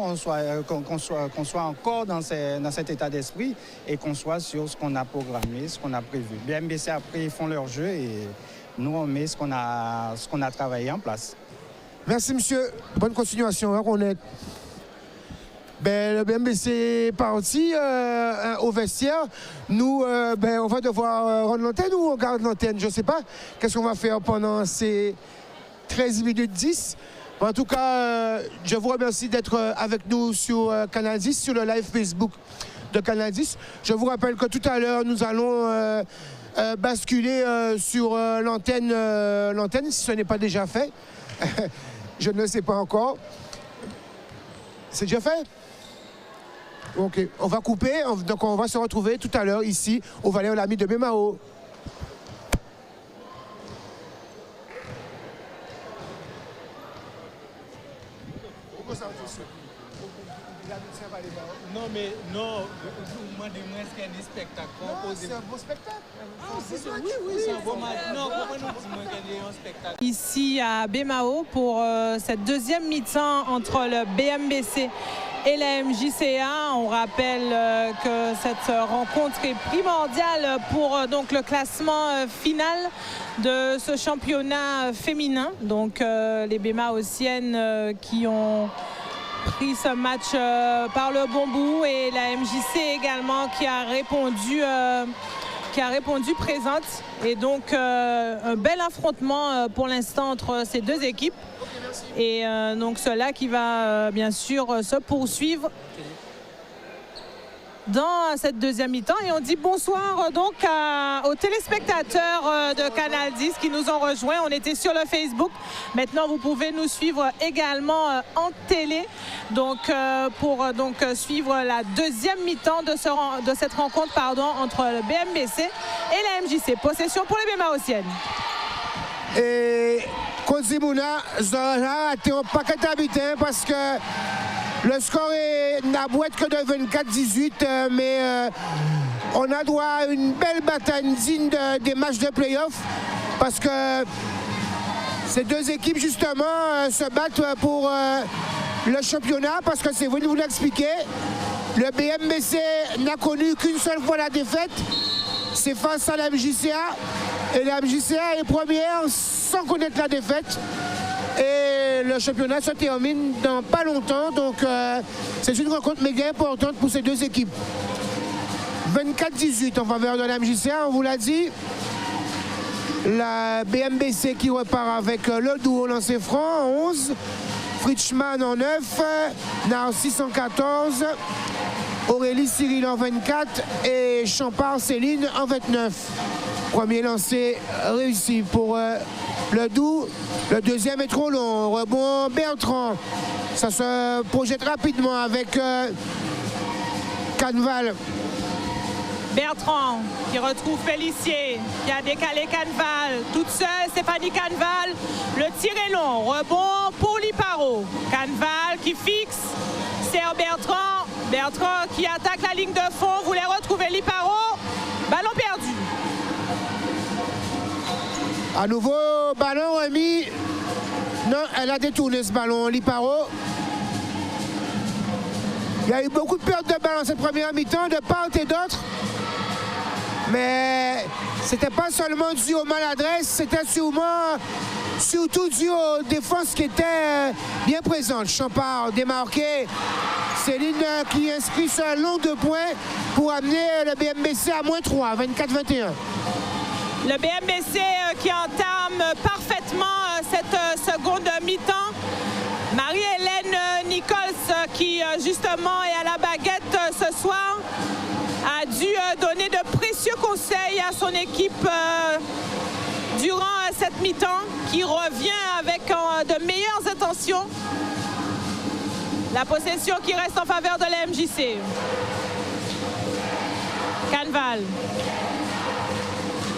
qu'on soit encore dans cet état d'esprit et qu'on soit sur ce qu'on a programmé, ce qu'on a prévu. BMBC, après, ils font leur jeu et nous, on met ce qu'on a travaillé en place. Merci, monsieur. Bonne continuation. On est... le BMBC est parti au vestiaire. Nous, on va devoir rendre l'antenne ou on garde l'antenne? Je ne sais pas. Qu'est-ce qu'on va faire pendant ces 13 minutes 10? En tout cas, je vous remercie d'être avec nous sur Canal 10, sur le live Facebook de Canal 10. Je vous rappelle que tout à l'heure, nous allons basculer sur l'antenne, si ce n'est pas déjà fait. Je ne le sais pas encore. C'est déjà fait? Ok, on va couper, donc on va se retrouver tout à l'heure ici au Valais Olympique de Bémao. Non, mais non, vous demandez moi est-ce qu'il y a des spectacles proposés. C'est un beau spectacle. Oui, c'est un beau match. Non, comment nous disons qu'il y a un spectacle? Ici à Bémao pour cette deuxième mi-temps entre le BMBC et la MJCA. On rappelle que cette rencontre est primordiale pour donc le classement final de ce championnat féminin. Donc les Bémaosiennes qui ont pris ce match par le bon bout et la MJC également qui a répondu présente. Et donc un bel affrontement pour l'instant entre ces deux équipes. Et donc cela qui va bien sûr se poursuivre dans cette deuxième mi-temps. Et on dit bonsoir donc aux téléspectateurs de Canal 10 qui nous ont rejoints. On était sur le Facebook. Maintenant, vous pouvez nous suivre également en télé. Donc, pour suivre la deuxième mi-temps de cette rencontre entre le BMBC et la MJC. Possession pour les Bémaosiennes. Et Kozimouna, Zora a été un paquet d'habitants parce que le score n'a beau être que de 24-18, mais on a droit à une belle bataille digne des matchs de play-off parce que ces deux équipes justement se battent pour le championnat parce que c'est vous de vous l'expliquer. Le BMBC n'a connu qu'une seule fois la défaite, c'est face à la MJCA et la MJCA est première sans connaître la défaite. Et le championnat se termine dans pas longtemps, donc c'est une rencontre méga importante pour ces deux équipes. 24-18 en faveur de la MJCA, on vous l'a dit. La BMBC qui repart avec le duo lancé franc en 11, Fritschmann en 9, Narcisse en 14, Aurélie Cyril en 24 et Champard Céline en 29. Premier lancé réussi pour le Doubs. Le deuxième est trop long. Rebond Bertrand. Ça se projette rapidement avec Canval. Bertrand qui retrouve Félicie, qui a décalé Canval. Toute seule, Stéphanie Canval. Le tir est long. Rebond pour Liparo. Canval qui fixe. Serre Bertrand. Bertrand qui attaque la ligne de fond. Voulait retrouver Liparo. Ballon perdu. À nouveau, ballon remis. Non, elle a détourné ce ballon, Liparo. Il y a eu beaucoup de pertes de ballon cette première mi-temps, de part et d'autre. Mais c'était pas seulement dû aux maladresses, c'était surtout dû aux défenses qui étaient bien présentes. Champard démarqué. Céline qui inscrit ce long de points pour amener le BMBC à -3, 24-21. Le BMBC qui entame parfaitement cette seconde mi-temps. Marie-Hélène Nichols qui justement est à la baguette ce soir a dû donner de précieux conseils à son équipe durant cette mi-temps qui revient avec de meilleures intentions. La possession qui reste en faveur de la MJC. Canval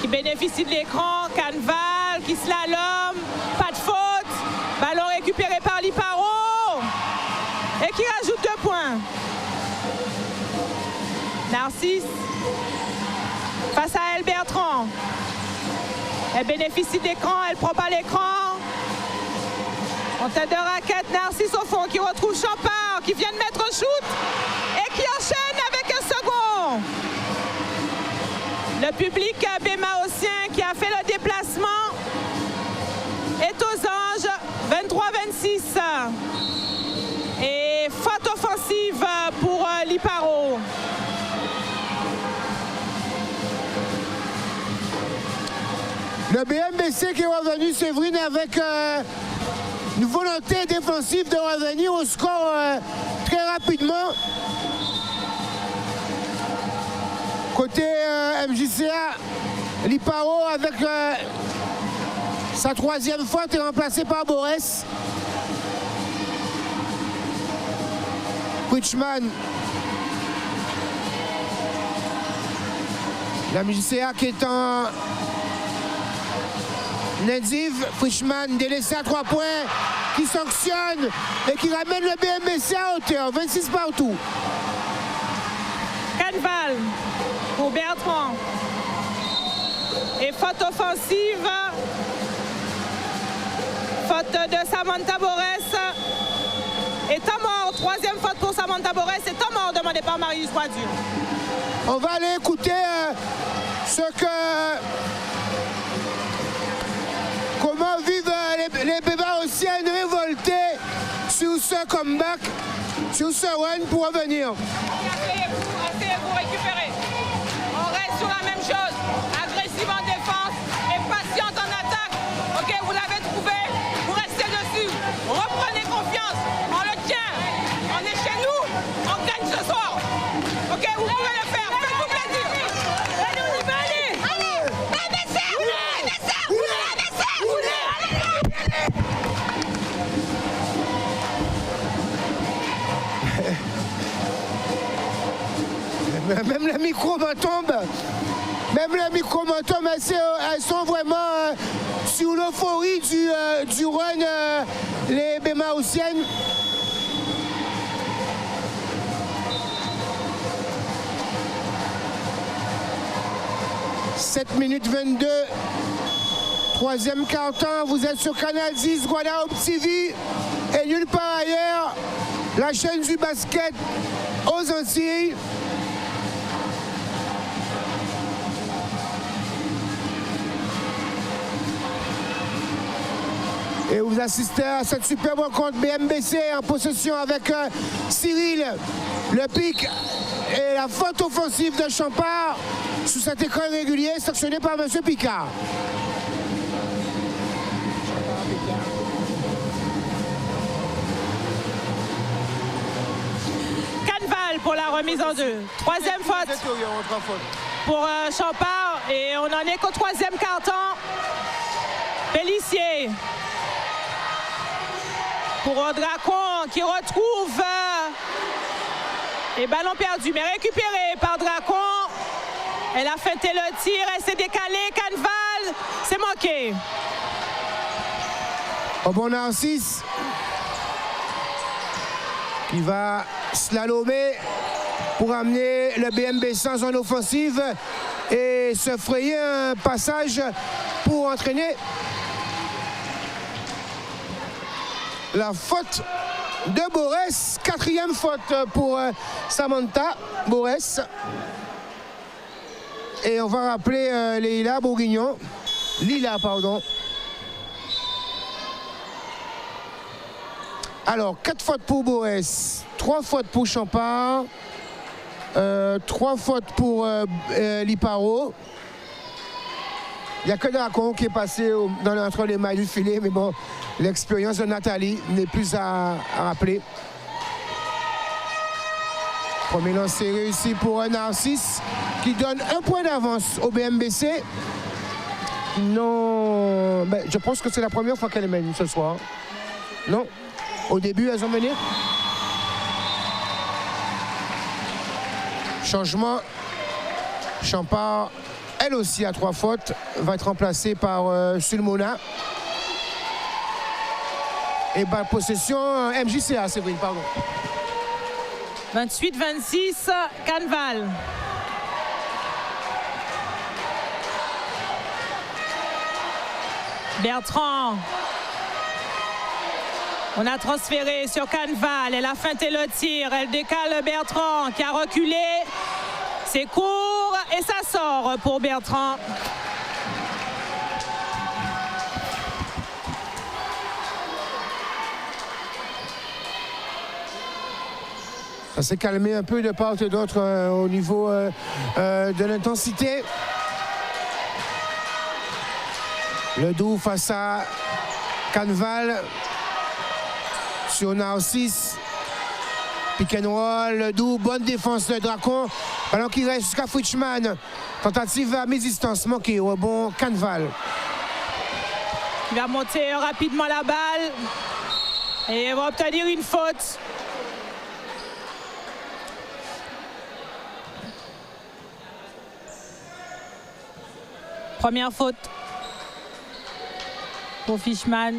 qui bénéficie de l'écran, Canval qui slalom, pas de faute, ballon récupéré par Liparo et qui rajoute 2 points. Narcisse face à elle Bertrand. Elle bénéficie de l'écran, elle prend pas l'écran. En tête de raquette, Narcisse au fond qui retrouve Champard, qui vient de mettre un shoot et qui enchaîne avec un second. Le public bémaocien qui a fait le déplacement est aux anges, 23-26. Et faute offensive pour Liparo. Le BMBC qui est revenu, Séverine, avec une volonté défensive de revenir au score très rapidement. Côté MJCA, Liparo avec sa troisième faute est remplacé par Borès. Pritchman. La MJCA qui est en Nenziv, Frischmann délaissé à 3 points, qui sanctionne et qui ramène le BMBC à hauteur, 26 partout. Canval pour Bertrand. Et faute offensive. Faute de Samantha Borès. Et temps mort, troisième faute pour Samantha Borès. Et temps mort demandé par Marius Boisdur. On va aller écouter ce que... Comment vivent les bémaociennes révoltés sur ce comeback, sur ce run pour revenir. Asseyez-vous, récupérez. On reste sur la même chose. Agressive en défense et patiente en attaque. Ok, vous l'avez trouvé, vous restez dessus. Reprenez confiance. On le tient. On est chez nous. On gagne ce soir. Ok, vous pouvez le faire. Faites-vous plaisir. Allez, on y va, allez. Allez, Même les micros me tombent. Même les micros me tombent. Elles sont vraiment sur l'euphorie du run, les bémaociennes. « 7 minutes 22. Troisième quart-temps. Vous êtes sur Canal 10, Guadeloupe TV. Et nulle part ailleurs. La chaîne du basket aux Antilles. Et vous assistez à cette superbe rencontre BMBC en possession avec Cyril, le pic et la faute offensive de Champard sous cet écran régulier sanctionné par M. Picard. Canval pour la remise en jeu. Troisième faute pour Champard et on en est qu'au troisième quart-temps. Pellissier. Pour Dracon qui retrouve et ballon perdu mais récupéré par Dracon. Elle a feinté le tir, elle s'est décalée. Canval, c'est manqué. Au bon Narcisse qui va slalomer pour amener le BMBC en zone offensive et se frayer un passage pour entraîner la faute de Borès. Quatrième faute pour Samantha Borès. Et on va rappeler Lila Bourguignon. Lila, pardon. Alors, 4 fautes pour Borès, 3 fautes pour Champard, 3 fautes pour Liparo. Il n'y a que Dracon qui est passé entre les mailles du filet, mais bon, l'expérience de Nathalie n'est plus à rappeler. Premier lancer réussi pour un Narcisse qui donne 1 point d'avance au BMBC. Non, ben, je pense que c'est la première fois qu'elle mène ce soir. Non, au début, elles ont mené. Changement. Champard, elle aussi à 3 fautes, va être remplacée par Sulmona. Et ben, possession MJCA, Séverine, pardon. 28-26, Canval. Bertrand. On a transféré sur Canval, elle a feinté le tir, elle décale Bertrand qui a reculé. C'est court et ça sort pour Bertrand. Ça s'est calmé un peu de part et d'autre au niveau de l'intensité. Ledoux face à Canval sur Narcisse. Pick and roll, Ledoux, bonne défense de Dracon. Ballon qui reste jusqu'à Fritschmann. Tentative à mi-distance, manqué, rebond Canval. Il va monter rapidement la balle et va obtenir une faute. Première faute pour Fishman.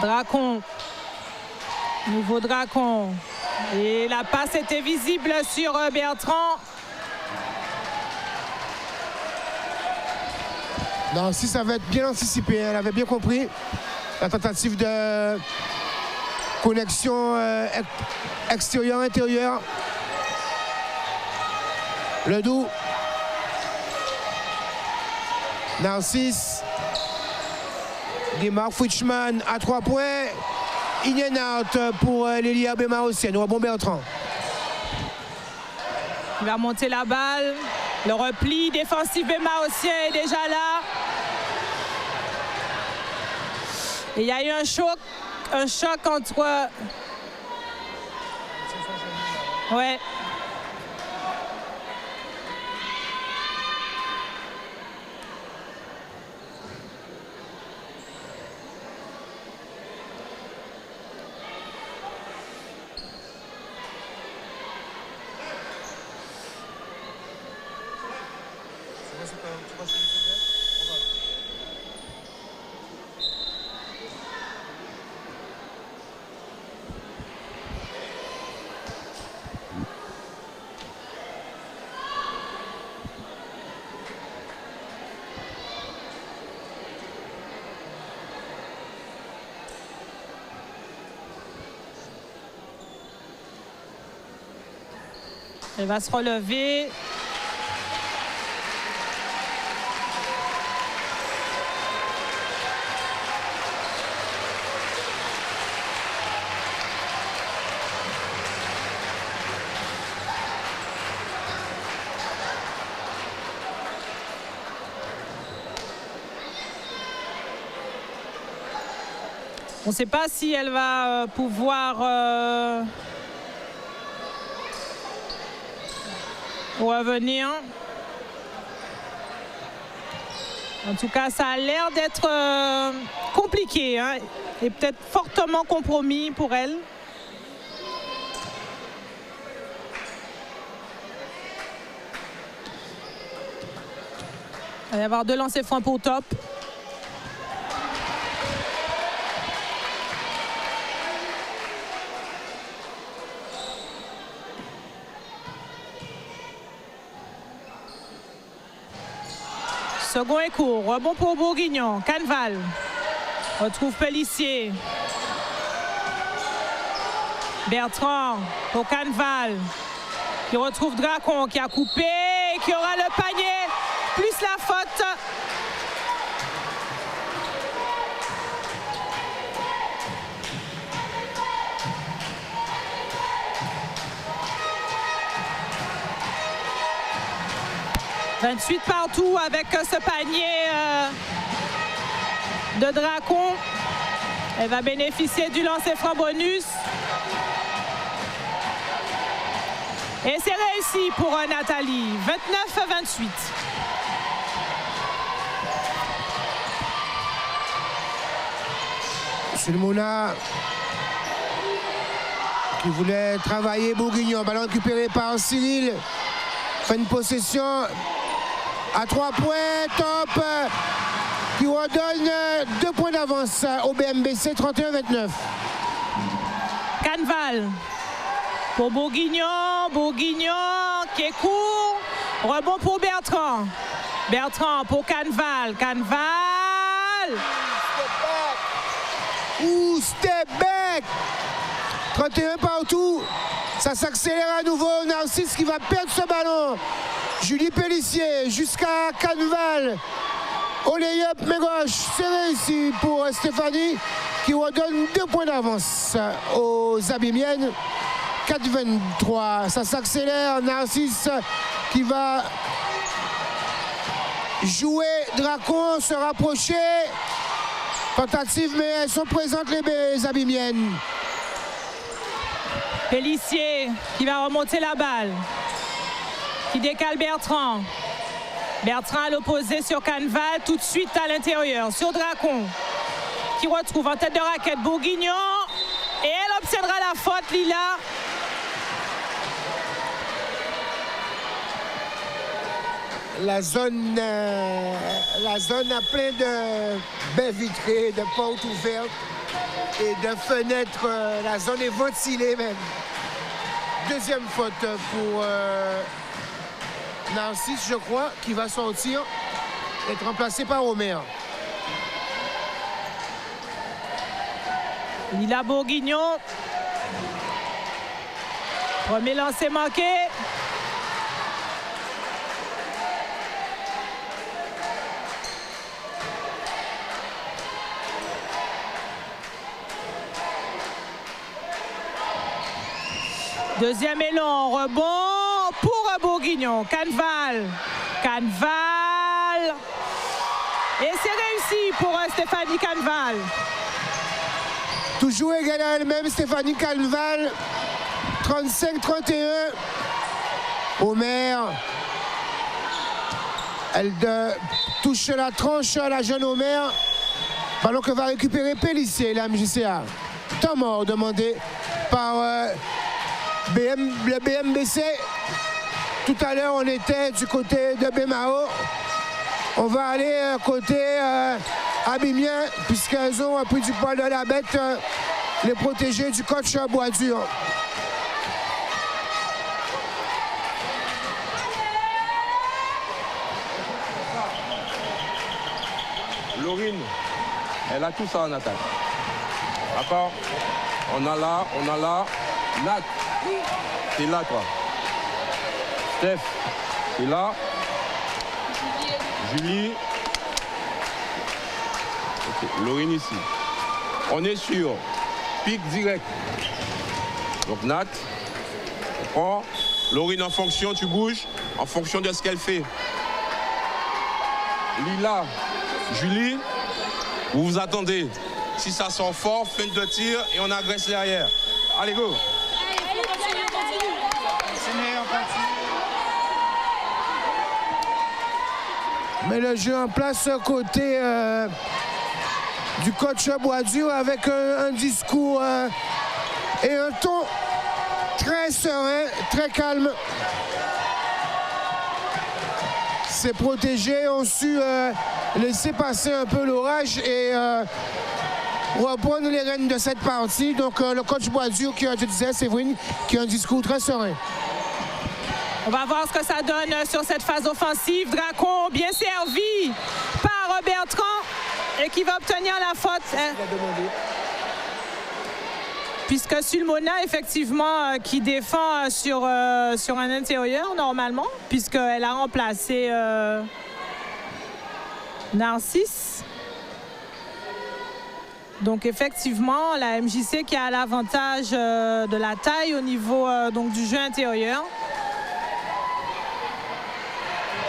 Dracon. Nouveau Dracon. Et la passe était visible sur Bertrand. Non, si ça va être bien anticipé, elle avait bien compris la tentative de connexion extérieure-intérieure. Ledoux. Narcisse. Démarque Fritschmann à 3 points. In and out pour l'Elia Bémarossienne. Rebond Bertrand. Il va monter la balle. Le repli défensif Bémarossien est déjà là. Et il y a eu un choc entre... Ouais. Elle va se relever. On ne sait pas si elle va pouvoir revenir. En tout cas, ça a l'air d'être compliqué, hein, et peut-être fortement compromis pour elle. Il va y avoir 2 lancers francs pour Top. Second est court, rebond pour Bourguignon. Canval retrouve Pellissier. Bertrand pour Canval, qui retrouve Dracon, qui a coupé, qui aura le panier, plus la faute. « 28 partout avec ce panier de Dracon. Elle va bénéficier du lancer franc bonus. Et c'est réussi pour Nathalie. 29-28. Sulmouna qui voulait travailler Bourguignon. Ballon récupéré par Cyril. Fait une possession à 3 points. Top qui redonne 2 points d'avance au BMBC. 31-29. Canval pour Bourguignon. Bourguignon qui est court. Rebond pour Bertrand. Bertrand pour Canval. Canval Ouh, step back. 31 partout. Ça s'accélère à nouveau. Narcisse qui va perdre ce ballon. Julie Pellissier jusqu'à Canval. Au lay-up, mais gauche. C'est réussi pour Stéphanie qui redonne 2 points d'avance aux Abimiennes. 4-23. Ça s'accélère. Narcisse qui va jouer. Dracon se rapprocher. Tentative, mais elles sont présentes les Abimiennes. Pellissier qui va remonter la balle. Qui décale Bertrand. Bertrand à l'opposé sur Canval, tout de suite à l'intérieur, sur Dracon. Qui retrouve en tête de raquette Bourguignon. Et elle obtiendra la faute, Lila. La zone a plein de baies vitrées, de portes ouvertes et de fenêtres. La zone est ventilée même. Deuxième faute pour Narcisse, je crois, qui va sortir, être remplacé par Omer. Lila Bourguignon. Premier lancer manqué. Deuxième élan, rebond pour Bourguignon. Canval. Canval. Et c'est réussi pour Stéphanie Canval. Toujours égale à elle-même, Stéphanie Canval. 35-31. Omer. Elle touche la tranche à la jeune Omer. Ballon que va récupérer Pellissier, la MJCA. Temps mort demandé par le BMBC. Tout à l'heure, on était du côté de Bémao. On va aller côté Abimien, puisqu'elles ont pris du poil de la bête, les protégés du coach Boisdur. Laurine, elle a tout ça en attaque. D'accord? On a là. Nat, t'es là, toi. Steph, t'es là. Julie. Ok, Laurine ici. On est sur pic direct. Donc Nat, on prend. Laurine en fonction, tu bouges, en fonction de ce qu'elle fait. Lila, Julie, vous vous attendez. Si ça sort fort, feinte de tir et on agresse derrière. Allez, go! Mais le jeu en place côté du coach Boisdur avec un discours et un ton très serein, très calme. Ces protégés ont su laisser passer un peu l'orage et reprendre les rênes de cette partie. Donc le coach Boisdur, qui, je disais, Séverine, qui a un discours très serein. On va voir ce que ça donne sur cette phase offensive. Dracon bien servi par Bertrand et qui va obtenir la faute. Puisque Sulmona, effectivement, qui défend sur un intérieur normalement, puisqu'elle a remplacé Narcisse. Donc effectivement, la MJC qui a l'avantage de la taille au niveau donc, du jeu intérieur.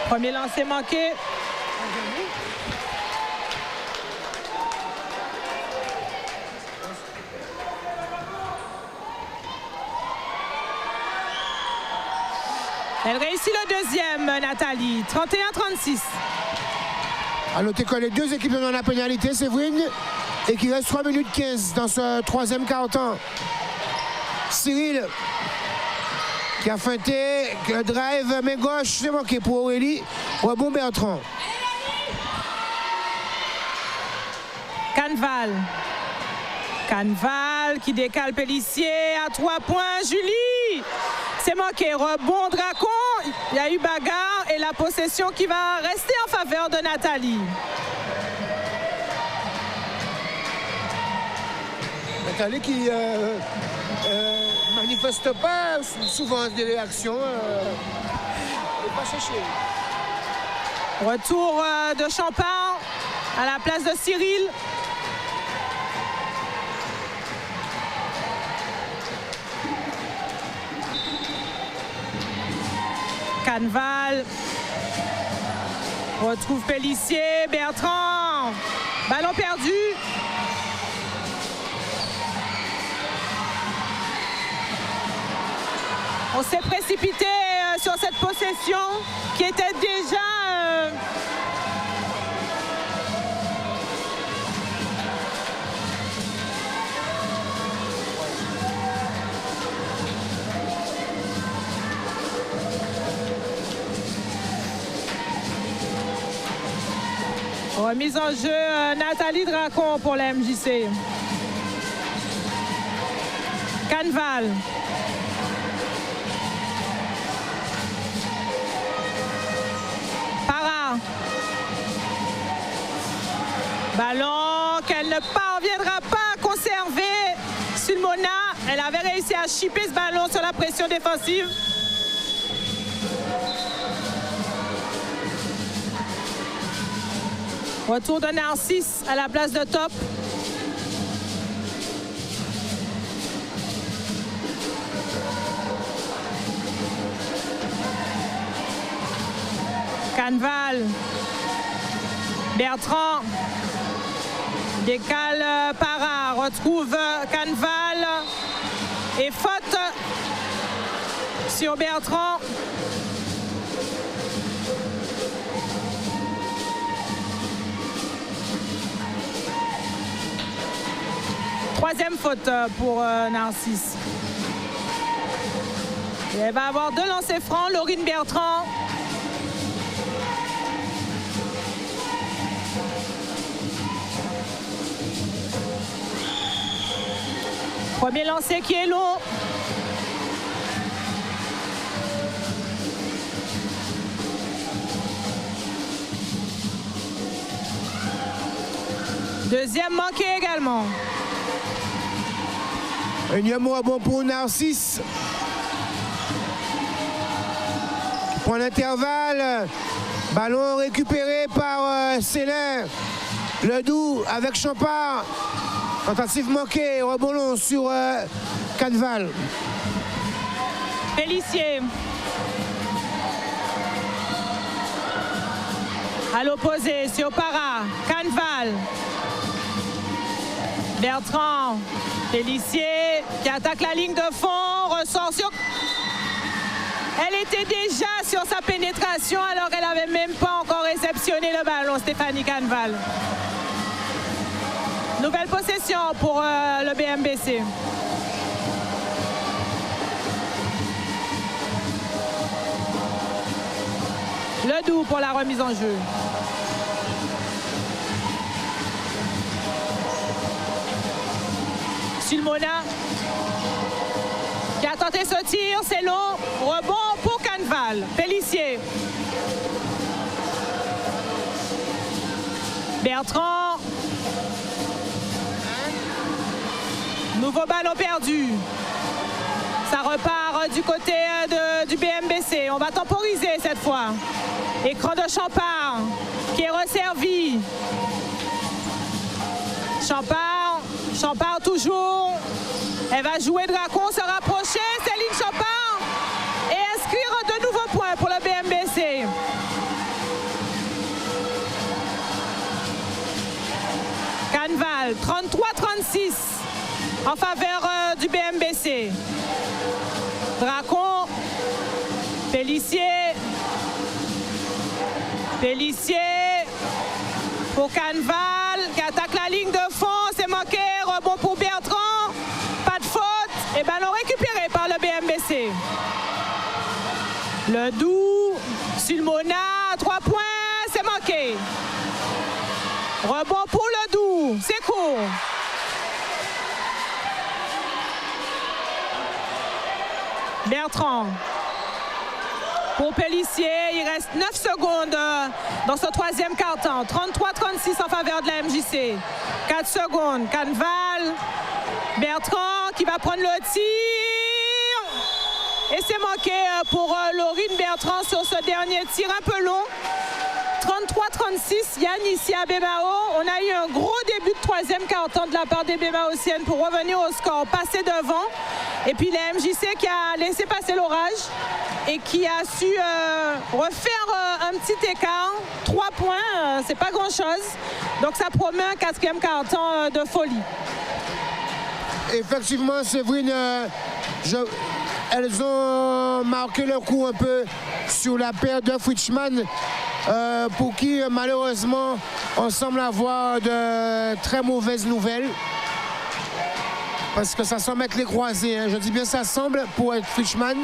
Premier lancer manqué. Elle réussit le deuxième, Nathalie. 31-36. À noter que les deux équipes sont dans la pénalité, Séverine, et qu'il reste 3 minutes 15 dans ce troisième quart-temps. Cyril, qui a feinté, le drive main gauche, c'est manqué pour Aurélie. Rebond Bertrand. Canval. Canval qui décale Pellissier à 3 points. Julie, c'est manqué. Rebond Dracon. Il y a eu bagarre et la possession qui va rester en faveur de Nathalie. Calais qui manifeste pas souvent des réactions. Et pas chercher. Retour de Champard à la place de Cyril. Canval retrouve Pélissier, Bertrand, ballon perdu. On s'est précipité sur cette possession qui était déjà remise en jeu Nathalie Dracon pour la MJC. Canval. Para. Ballon qu'elle ne parviendra pas à conserver. Sulmona, elle avait réussi à chipper ce ballon sur la pression défensive. Retour de Narcisse à la place de Top. Canval. Bertrand. Décale Para. Retrouve Canval. Et faute sur Bertrand. Troisième faute pour Narcisse. Et elle va avoir 2 lancers francs, Laurine Bertrand. Premier lancer qui est long. Deuxième manqué également. Un mot bon pour Narcisse. Point d'intervalle. Ballon récupéré par Célin. Ledoux avec Champard. Tentative manquée. Rebond long sur Canval. Pélissier. À l'opposé, sur Para. Canval. Bertrand. Pélissier qui attaque la ligne de fond, ressort sur... Elle était déjà sur sa pénétration alors qu'elle n'avait même pas encore réceptionné le ballon, Stéphanie Canval. Nouvelle possession pour le BMBC. Ledoux pour la remise en jeu. Sulmona qui a tenté ce tir, c'est long. Rebond pour Canval. Pélissier. Bertrand. Nouveau ballon perdu. Ça repart du côté du BMBC. On va temporiser cette fois. Écran de Champard qui est resservi. Champard toujours. Elle va jouer Dracon, se rapprocher. Céline Champard. Et inscrire de nouveaux points pour le BMBC. Canval, 33-36 en faveur du BMBC. Dracon. Pélissier. Pour Canval qui attaque la ligne de fond. C'est manqué. Rebond pour Bertrand. Pas de faute. Et ballon récupéré par le BMBC. Ledoux. Sulmona. 3 points. C'est manqué. Rebond pour Ledoux. C'est court. Bertrand. Pour Pélissier, il reste 9 secondes dans ce troisième quart-temps. 33-36 en faveur de la MJC. 4 secondes. Canval. Bertrand qui va prendre le tir. Et c'est manqué pour Laurine Bertrand sur ce dernier tir un peu long. 33-36, Yann ici à Bémao. On a eu un gros début de troisième quart-temps de la part des Bémaotiennes pour revenir au score, passer devant. Et puis la MJC qui a laissé passer l'orage et qui a su refaire un petit écart. 3 points, c'est pas grand-chose. Donc ça promet un quatrième quart-temps de folie. Effectivement, Séverine, elles ont marqué le coup un peu sur la paire de Fritschmann, pour qui malheureusement on semble avoir de très mauvaises nouvelles. Parce que ça semble être les croisés, hein. Je dis bien ça semble pour être Fritschmann.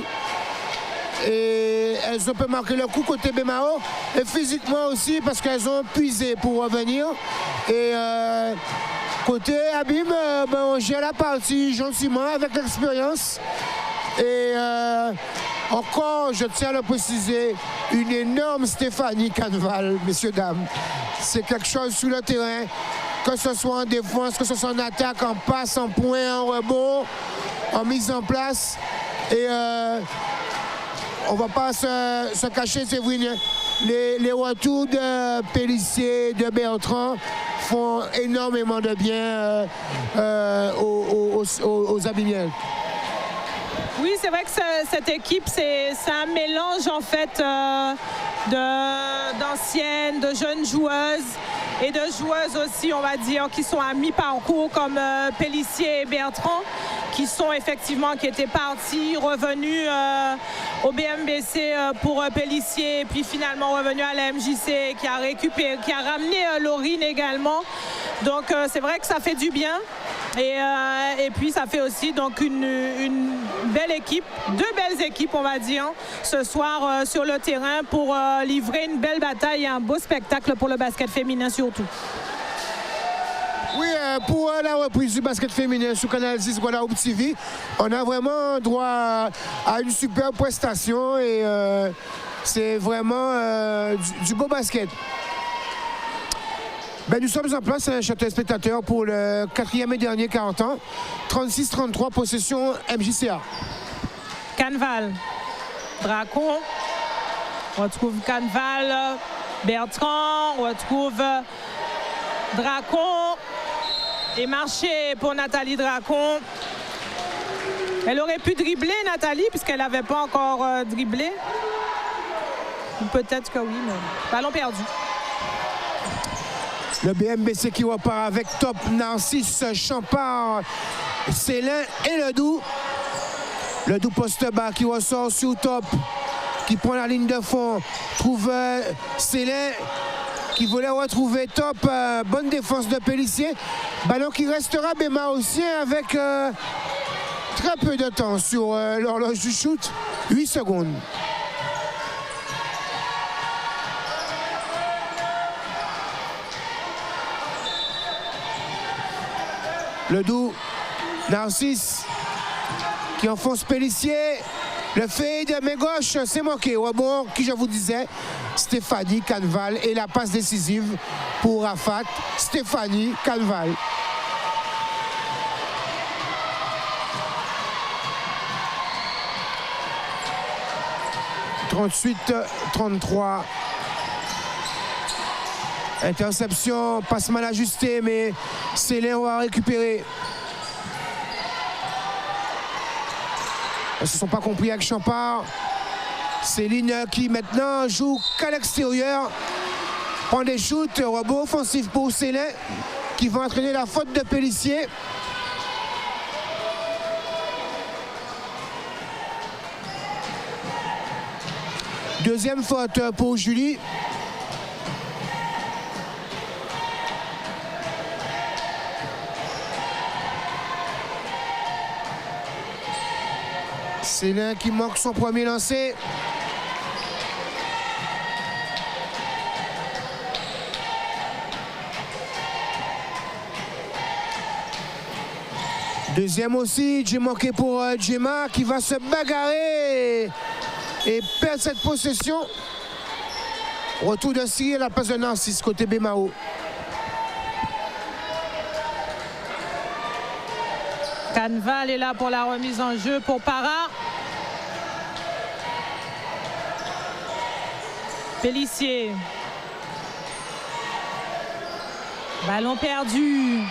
Et elles ont peu marqué le coup côté Bémao. Et physiquement aussi parce qu'elles ont puisé pour revenir. Et côté Abîme, on gère la partie gentiment avec l'expérience. Et encore, je tiens à le préciser, une énorme Stéphanie Canval, messieurs, dames. C'est quelque chose sur le terrain, que ce soit en défense, que ce soit en attaque, en passe, en point, en rebond, en mise en place. Et on ne va pas se cacher, Séverine. Les retours de Pélissier, de Bertrand font énormément de bien aux Abimiennes. Oui, c'est vrai que cette équipe, c'est un mélange en fait d'anciennes, de jeunes joueuses et de joueuses aussi, on va dire, qui sont à mi-parcours comme Pélissier et Bertrand, qui étaient partis, revenus au BMBC pour Pélissier, et puis finalement revenus à la MJC, qui a ramené Laurine également. Donc c'est vrai que ça fait du bien. Et puis ça fait aussi donc une belle équipe, 2 belles équipes on va dire, ce soir sur le terrain pour livrer une belle bataille et un beau spectacle pour le basket féminin surtout. Oui, pour la reprise du basket féminin sur Canal 6 Guadeloupe TV, on a vraiment droit à une super prestation et c'est vraiment du beau basket. Ben, nous sommes en place, chers téléspectateurs, pour le 4e et dernier 40 ans. 36-33, possession MJCA. Canval, Dracon, on retrouve Canval, Bertrand, on retrouve Dracon et marché pour Nathalie Dracon. Elle aurait pu dribbler, Nathalie, puisqu'elle n'avait pas encore dribblé. Peut-être que oui, mais ballon perdu. Le BMBC qui repart avec Top, Narcisse, Champard, Célin et Ledoux. Ledoux poste bas qui ressort sur Top, qui prend la ligne de fond. Trouve Célin qui voulait retrouver Top. Bonne défense de Pélissier. Ballon qui restera Bémaotien avec très peu de temps sur l'horloge du shoot. 8 secondes. Ledoux, Narcisse qui enfonce Pélissier. Le fade de main gauche, c'est manqué. Rebond, qui je vous disais, Stéphanie Canval. Et la passe décisive pour Rafat, Stéphanie Canval. « 38-33. Interception, passe mal ajusté, mais Célin va récupérer. Ils ne se sont pas compris avec Champard. Céline qui maintenant joue qu'à l'extérieur. Prend des shoots, rebond offensif pour Célin qui va entraîner la faute de Pélissier. Deuxième faute pour Julie. Célin qui manque son premier lancer. Deuxième aussi, j'ai manqué pour Gemma qui va se bagarrer et perdre cette possession. Retour de Cyril à la place de Narcisse côté Bémao. Canval est là pour la remise en jeu pour Para. Pélissier. Ballon perdu.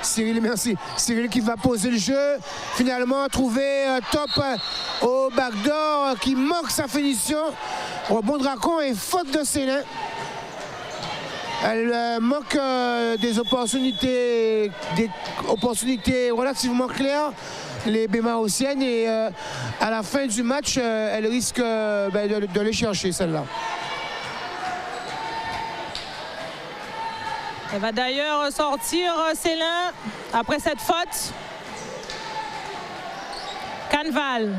Cyril, merci. Cyril qui va poser le jeu. Finalement, trouver Top au backdoor qui manque sa finition. Rebond de Dracon et faute de Célin. Elle manque des opportunités relativement claires, les Bémaotiennes. Et à la fin du match, elle risque de les chercher, celle-là. Elle va d'ailleurs sortir Célin après cette faute. Canval.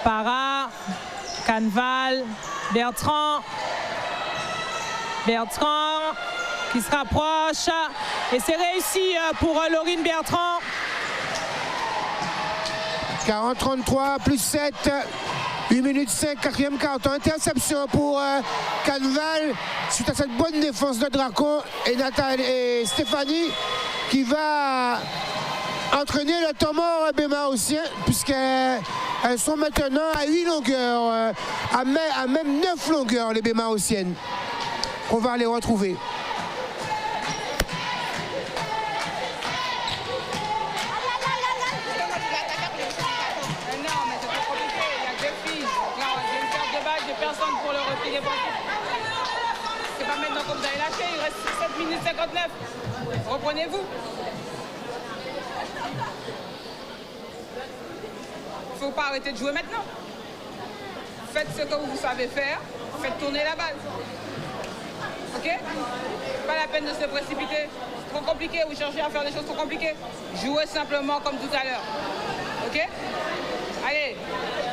Para. Canval. Bertrand qui se rapproche. Et c'est réussi pour Laurine Bertrand. 40-33 plus 7. 8 minutes 5, quatrième carton. Interception pour Canval suite à cette bonne défense de Dracon et Stéphanie qui va entraîner le temps mort bémaotien puisqu'elles sont maintenant à 8 longueurs, à même 9 longueurs les bémaotiennes. On va les retrouver. Personne pour le repli défensif. C'est pas maintenant que vous allez lâcher, il reste 7 minutes 59. Reprenez-vous. Il ne faut pas arrêter de jouer maintenant. Faites ce que vous savez faire, faites tourner la balle. Ok? Pas la peine de se précipiter. C'est trop compliqué, vous cherchez à faire des choses trop compliquées. Jouez simplement comme tout à l'heure. Ok? Allez,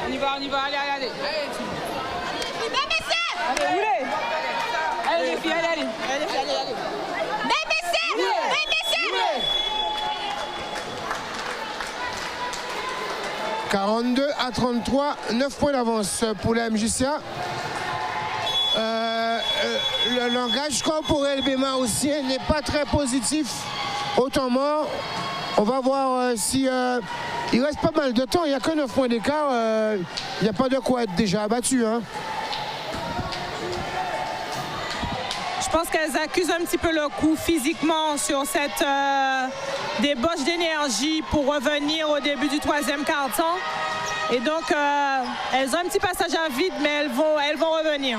on y va, allez. Allez, roulez. Allez les filles, allez. BBC. 42-33, 9 points d'avance pour la MJCA. Le langage corporel bémaotien n'est pas très positif au temps mort. On va voir si... il reste pas mal de temps, il n'y a que 9 points d'écart. Il n'y a pas de quoi être déjà abattu. Hein. Je pense qu'elles accusent un petit peu le coup physiquement sur cette débauche d'énergie pour revenir au début du troisième quart-temps. Et donc, elles ont un petit passage à vide, mais elles vont revenir.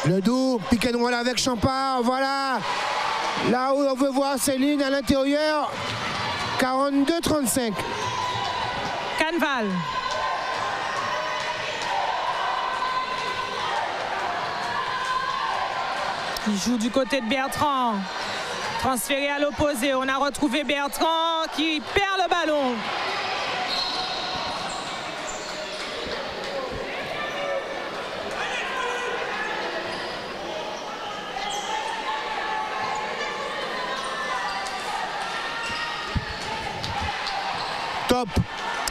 Le doux, pick and roll avec Champard, voilà. Là où on veut voir Céline à l'intérieur, 42-35. Canval. Il joue du côté de Bertrand. Transféré à l'opposé. On a retrouvé Bertrand qui perd le ballon. Top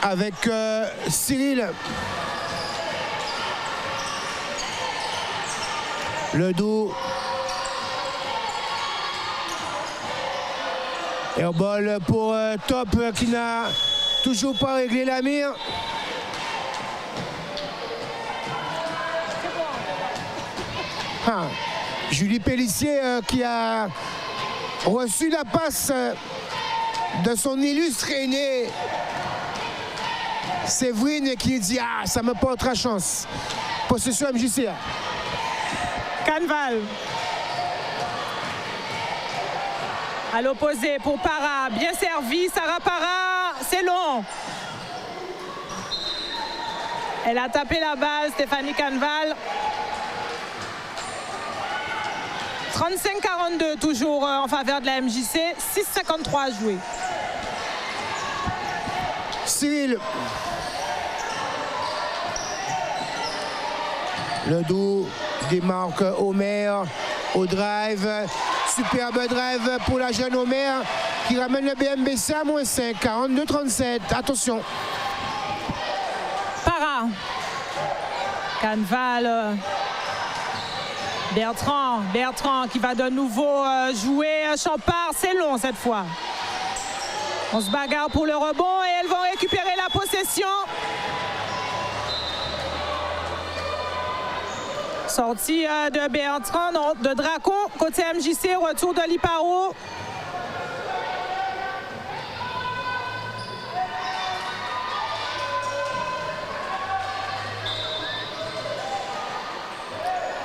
avec Cyril. Le dos. Airball pour Top qui n'a toujours pas réglé la mire. Julie Pélissier qui a reçu la passe de son illustre aîné Séverine qui dit « Ah, ça me portera chance ». Possession MJCA. Canval. À l'opposé pour Para. Bien servi. Sarah Para. C'est long. Elle a tapé la balle. Stéphanie Canval. 35-42 toujours en faveur de la MJC. 6-53 à jouer. Cyril. Le dos démarque Homer au drive. Superbe drive pour la jeune Homer qui ramène le BMBC à -5. 42-37. Attention. Para. Canval. Bertrand qui va de nouveau jouer Champard. C'est long cette fois. On se bagarre pour le rebond et elles vont récupérer la possession. Sortie de Bertrand, non, de Dracon, côté MJC, retour de Liparo.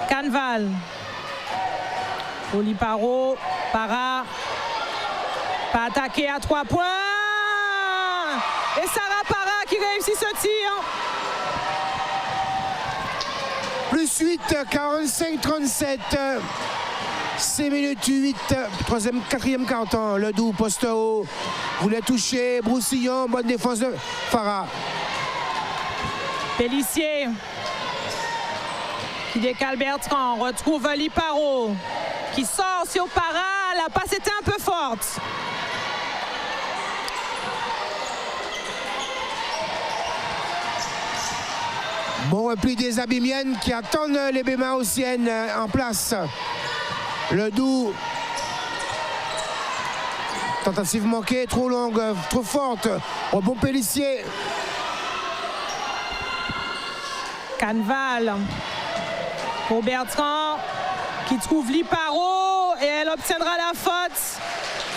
Canval. Oliparo, Para. Pas attaqué à 3 points. Et Sarah Para qui réussit ce tir. Plus 8, 45-37. 6 minutes 8, 4e quart-temps. Ledoux, poste haut. Voulait toucher. Broussillon, bonne défense de Farah. Pellissier qui décale Bertrand. Retrouve Liparo qui sort sur Para. La passe était un peu forte. Bon repli des Abimiennes qui attendent les Bémaotiennes en place. Ledoux. Tentative manquée, trop longue, trop forte. Rebond Pellissier. Canval pour Bertrand qui trouve Liparo et elle obtiendra la faute.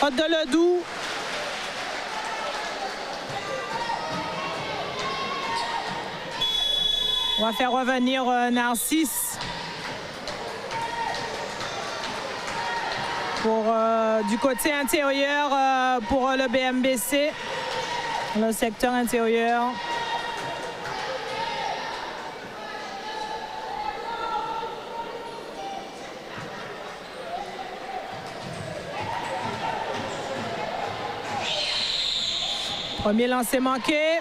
Faute de Ledoux. On va faire revenir Narcisse pour du côté intérieur pour le BMBC, le secteur intérieur. Premier lancer manqué.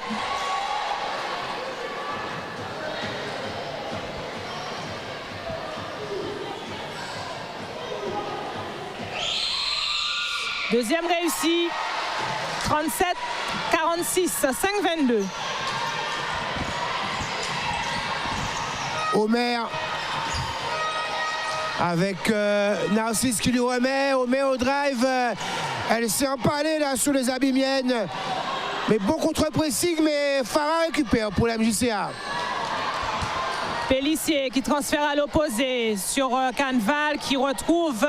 Deuxième réussi. 37-46, 5-22. Omer avec Narcisse qui lui remet. Omer au drive. Elle s'est empalée là sur les Abimiennes. Mais bon contre-pressing, mais Farah récupère pour la MJCA. Pellissier qui transfère à l'opposé sur Canval qui retrouve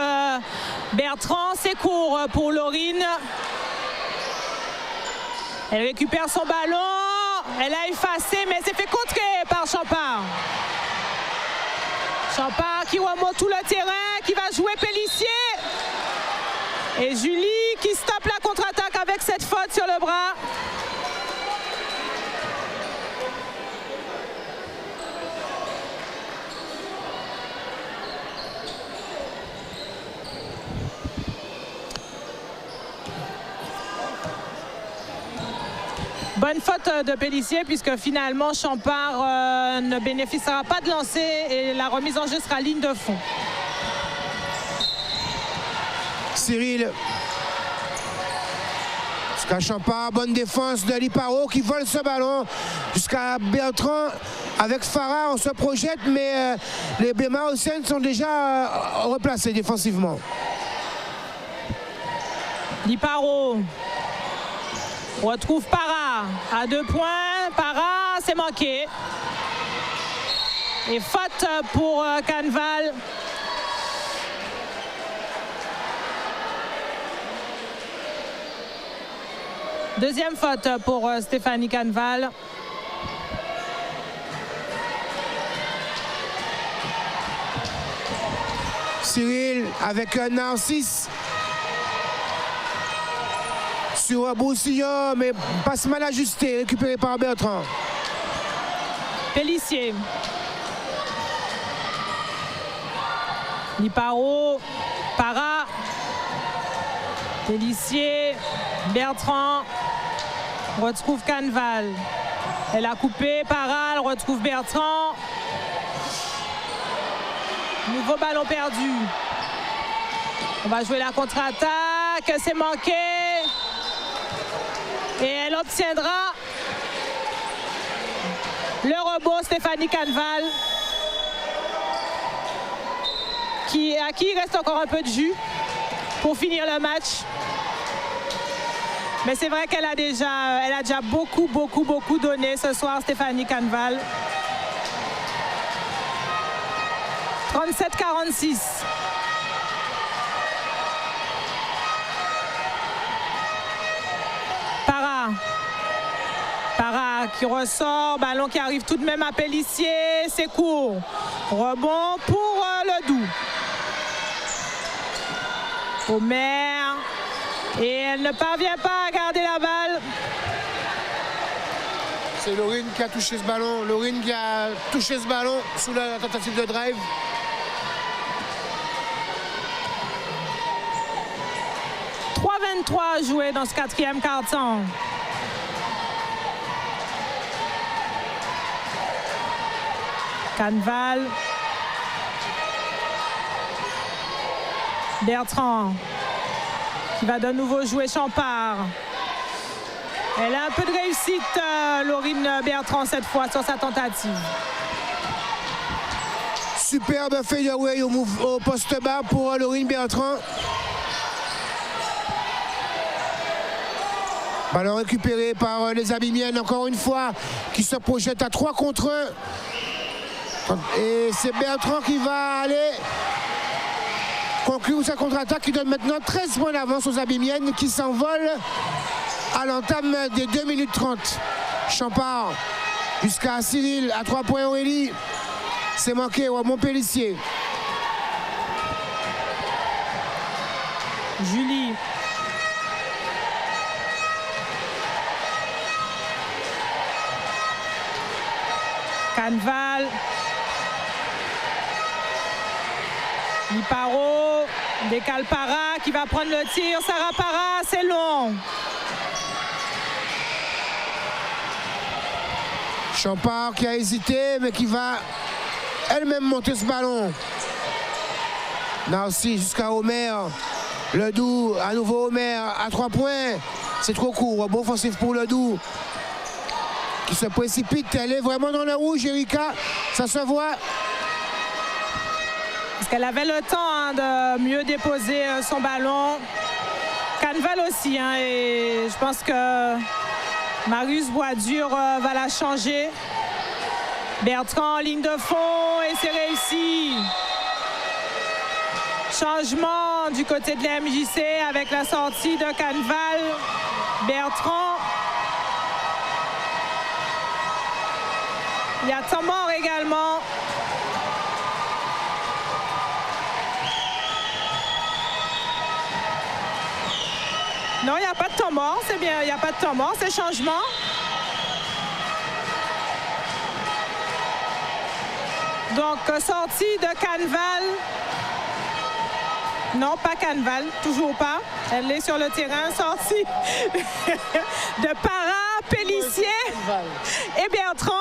Bertrand. C'est court pour Laurine. Elle récupère son ballon. Elle a effacé, mais s'est fait contrer par Champard. Champard qui remonte tout le terrain, qui va jouer Pellissier. Et Julie qui stoppe la contre-attaque avec cette faute sur le bras. Bonne faute de Pellissier puisque finalement Champard ne bénéficiera pas de lancer et la remise en jeu sera ligne de fond. Cyril. Jusqu'à Champard, bonne défense de Liparo qui vole ce ballon. Jusqu'à Bertrand avec Farah, on se projette mais les Bémaotiennes sont déjà replacés défensivement. Liparo retrouve Para à 2 points. Para, c'est manqué. Et faute pour Canval. Deuxième faute pour Stéphanie Canval. Cyril avec Narcisse. Sur Broussillon, mais passe mal ajusté, récupéré par Bertrand. Pellissier. Liparo, Para. Pellissier, Bertrand. Retrouve Canval. Elle a coupé, Para, elle retrouve Bertrand. Nouveau ballon perdu. On va jouer la contre-attaque, c'est manqué. Et elle obtiendra le rebond, Stéphanie Canval. à qui il reste encore un peu de jus pour finir le match. Mais c'est vrai qu'elle a déjà beaucoup donné ce soir, Stéphanie Canneval. 37-46. Para qui ressort, ballon qui arrive tout de même à Pélissier, c'est court. Rebond pour le Doubs. Omer, et elle ne parvient pas à garder la balle. C'est Laurine qui a touché ce ballon. Laurine qui a touché ce ballon sous la tentative de drive. « 3-23 joués dans ce quatrième quart-temps. Canneval. Bertrand qui va de nouveau jouer Champard. Elle a un peu de réussite, Laurine Bertrand, cette fois sur sa tentative. Superbe fadeaway au poste bas pour Laurine Bertrand. Ballon récupéré par les Abimiennes, encore une fois, qui se projette à 3 contre 1. Et c'est Bertrand qui va aller conclure sa contre-attaque, qui donne maintenant 13 points d'avance aux Abimiennes, qui s'envolent à l'entame des 2 minutes 30. Champard jusqu'à Cyril, à 3 points Aurélie. C'est manqué au Montpellier. Julie. Canneval. Liparo. Décale Para qui va prendre le tir. Sarah Para, c'est long. Champard qui a hésité, mais qui va elle-même monter ce ballon. Narcisse jusqu'à Omer. Le Doubs, à nouveau Omer, à 3 points. C'est trop court. Bon offensif pour le Doubs, qui se précipite. Elle est vraiment dans le rouge, Erika. Ça se voit. Parce qu'elle avait le temps de mieux déposer son ballon. Canneval aussi. Et je pense que Marius Boisdur va la changer. Bertrand en ligne de fond et c'est réussi. Changement du côté de la MJC avec la sortie de Canneval. Bertrand. Il y a temps mort également. Non, il n'y a pas de temps mort, c'est bien, il n'y a pas de temps mort, c'est changement. Donc, sortie de Canneval. Non, pas Canneval, toujours pas. Elle est sur le terrain, sortie de Para, Pélissier et Bertrand.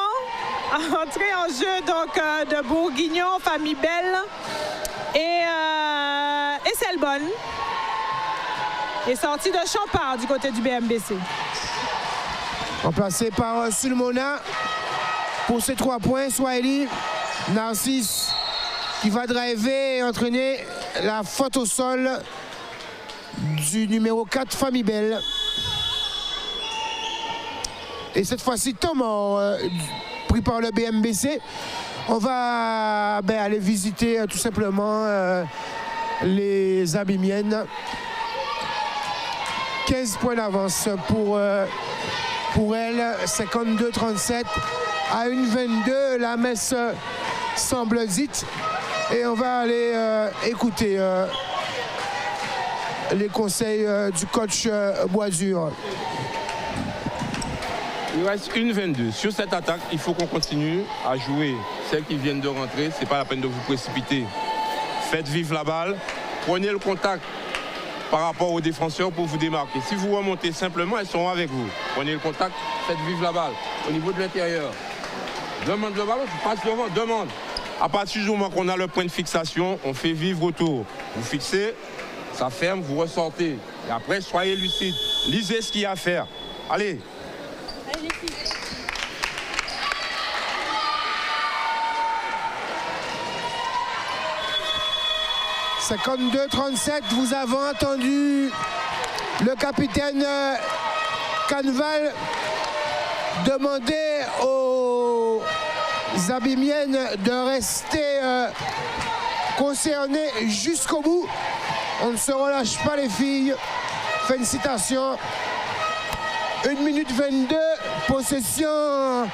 Entrée en jeu donc de Bourguignon, Famille Belle et Selbonne. Et sortie de Champard du côté du BMBC. Remplacé par Sulmona pour ses 3 points. Swahili, Narcisse qui va driver et entraîner la faute au sol du numéro 4, Famille Belle. Et cette fois-ci, temps mort pris par le BMBC. On va aller visiter tout simplement les Abimiennes. 15 points d'avance pour elle, 52-37 à 1-22. La messe semble dite. Et on va aller écouter les conseils du coach Boisdur. Il reste 1-22. Sur cette attaque, il faut qu'on continue à jouer. Celles qui viennent de rentrer, ce n'est pas la peine de vous précipiter. Faites vivre la balle, prenez le contact par rapport aux défenseurs pour vous démarquer. Si vous remontez simplement, elles seront avec vous. Prenez le contact, faites vivre la balle. Au niveau de l'intérieur, demande le ballon, tu passes devant, demande. À partir du moment qu'on a le point de fixation, on fait vivre autour. Vous fixez, ça ferme, vous ressortez. Et après, soyez lucide. Lisez ce qu'il y a à faire. Allez. 52-37, vous avez entendu le capitaine Canval demander aux Abimiennes de rester concernés jusqu'au bout. On ne se relâche pas les filles. Félicitations. 1 minute 22, possession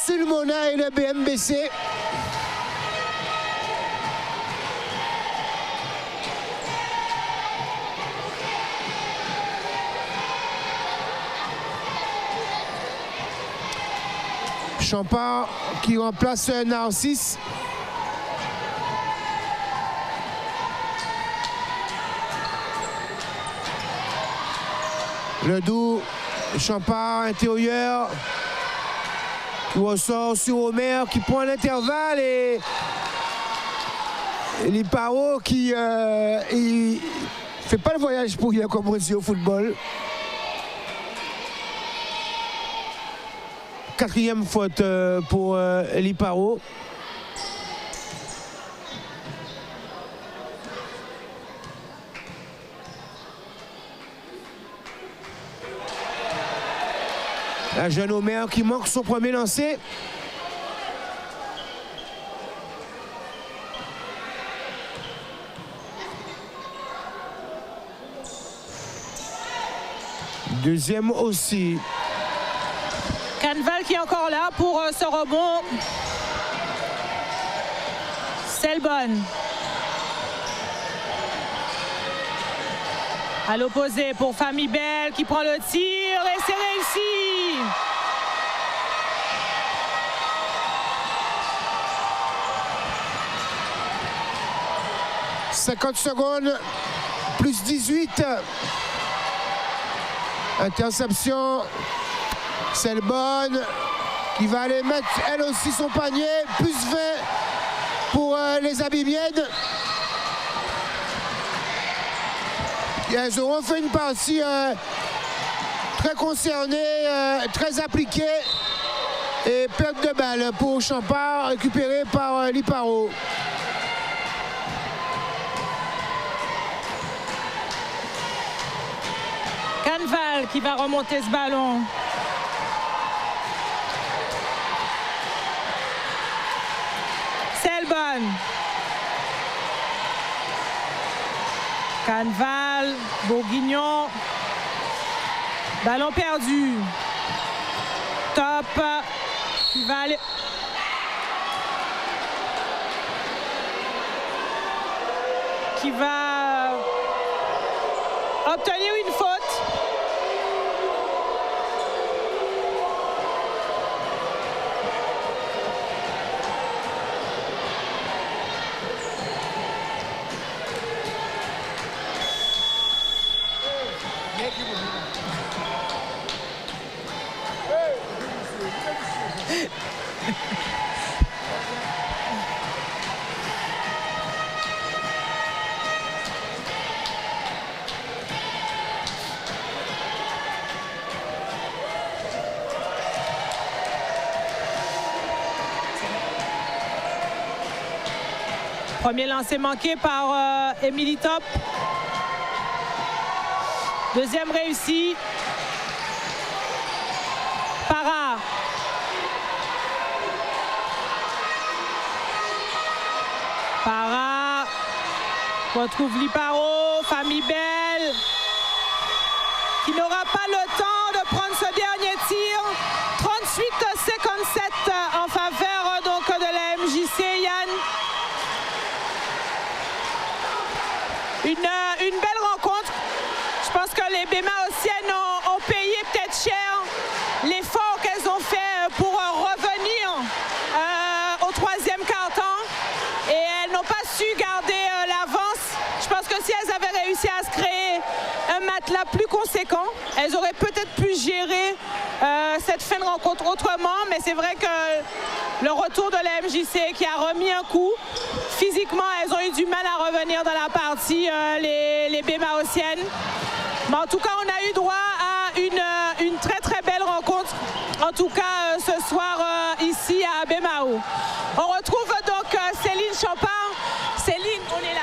Sulmona et le BMBC. Champard qui remplace Narcisse. Le Doux, Champard intérieur, qui ressort sur Omer, qui prend l'intervalle et Liparo qui il fait pas le voyage pour rien comme on dit au football. 4e faute pour Liparo. La jeune Omer qui manque son premier lancer. Deuxième aussi. Canval qui est encore là pour ce rebond. Selbonne. À l'opposé pour Famille Belle qui prend le tir et c'est réussi. « 50 secondes, plus 18. Interception. Selbonne qui va aller mettre elle aussi son panier. Plus 20 pour les Abimiennes. Et elles auront fait une partie très concernée, très appliquée. Et perte de balle pour Champard, récupérée par Liparo. Canval qui va remonter ce ballon. Selbonne. Canval, Bourguignon. Ballon perdu. Top. Qui va aller. Qui va obtenir une faute. Premier lancer manqué par Émilie Top. Deuxième réussi. Para. Para. Retrouve Liparo. Famille Belle. Qui n'aura pas le temps de prendre ce dernier tir. 38-57 en faveur donc de la MJC. Yann. Une belle rencontre. Je pense que les Bémaotiennes ont payé peut-être cher l'effort qu'elles ont fait pour revenir au troisième quart-temps. Et elles n'ont pas su garder l'avance. Je pense que si elles avaient réussi à se créer un matelas plus conséquent, elles auraient peut-être pu gérer cette fin de rencontre autrement. Mais c'est vrai que le retour de la MJC qui a remis un coup. Physiquement, elles ont eu du mal à revenir dans la partie, les Bémaotiennes. Mais en tout cas, on a eu droit à une très très belle rencontre. En tout cas, ce soir, ici à Bémao. On retrouve donc Céline Champard. Céline, on est là.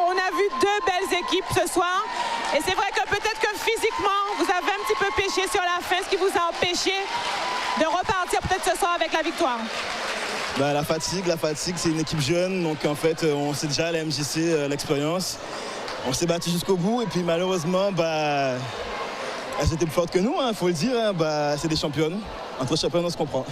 On a vu deux belles équipes ce soir. Et c'est vrai que peut-être que physiquement, vous avez un petit peu péché sur la fin, ce qui vous a empêché de repartir peut-être ce soir avec la victoire. Bah, la fatigue, c'est une équipe jeune. Donc en fait, on sait déjà à la MJC l'expérience. On s'est battu jusqu'au bout et puis malheureusement, bah, elles étaient plus fortes que nous, il faut le dire. Bah, c'est des championnes. Entre championnes, on se comprend.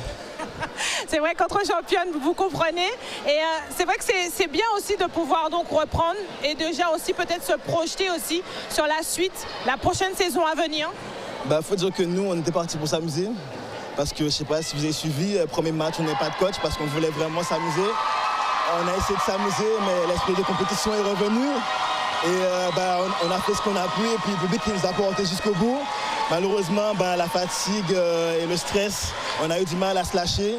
C'est vrai qu'entre championnes, vous comprenez. Et c'est vrai que c'est bien aussi de pouvoir donc reprendre et déjà aussi peut-être se projeter aussi sur la suite, la prochaine saison à venir. Bah, faut dire que nous, on était partis pour s'amuser. Parce que je ne sais pas si vous avez suivi, premier match, on n'avait pas de coach parce qu'on voulait vraiment s'amuser. On a essayé de s'amuser, mais l'esprit de compétition est revenu. Et bah, on a fait ce qu'on a pu et puis le public qui nous a porté jusqu'au bout. Malheureusement, bah, la fatigue et le stress, on a eu du mal à se lâcher.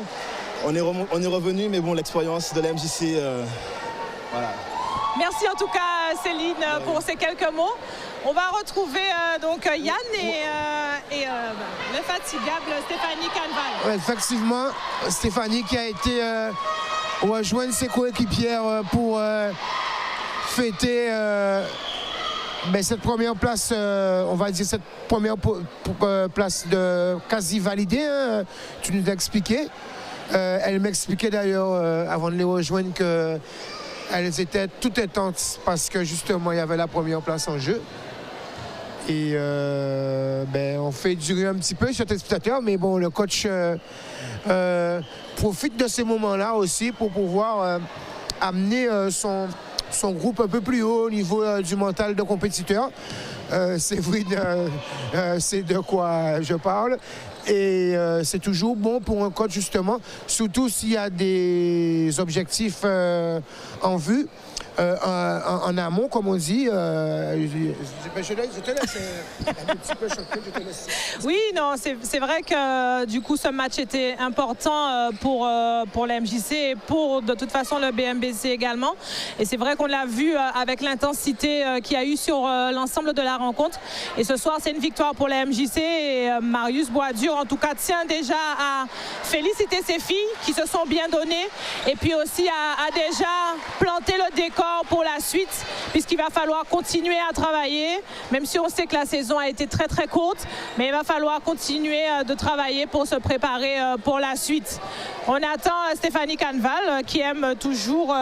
On est revenu, mais bon, l'expérience de la MJC, voilà. Merci en tout cas Céline pour ces quelques mots. On va retrouver donc Yann et l'infatigable Stéphanie Canval. Ouais, effectivement, Stéphanie qui a été rejoindre ses coéquipières pour fêter cette première place, on va dire cette première place de quasi validée. Hein, tu nous as expliqué. Elle m'expliquait d'ailleurs avant de les rejoindre qu'elles étaient toutes éteintes parce que justement il y avait la première place en jeu. Et on fait durer un petit peu certains spectateurs, mais bon, le coach profite de ces moments-là aussi pour pouvoir amener son groupe un peu plus haut au niveau du mental de compétiteur. Séverine, c'est de quoi je parle. Et c'est toujours bon pour un coach, justement, surtout s'il y a des objectifs en vue. En amont, comme on dit, je te laisse un petit peu choquer, je te laisse. Oui, non, c'est vrai que du coup, ce match était important pour la MJC et pour, de toute façon, le BMBC également. Et c'est vrai qu'on l'a vu avec l'intensité qu'il y a eu sur l'ensemble de la rencontre. Et ce soir, c'est une victoire pour la MJC. Et Marius Boisdur, en tout cas, tient déjà à féliciter ses filles qui se sont bien données. Et puis aussi à déjà planter le décor pour la suite, puisqu'il va falloir continuer à travailler, même si on sait que la saison a été très très courte, mais il va falloir continuer de travailler pour se préparer pour la suite. On attend Stéphanie Canval qui aime toujours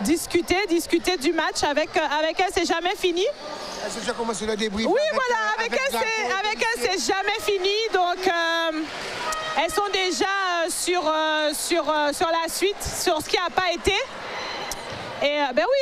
discuter du match. Avec elle, c'est jamais fini. Elle a déjà commencé le débrief. Oui, voilà, avec elle, c'est jamais fini. Donc, elles sont déjà sur la suite, sur ce qui n'a pas été. Et oui,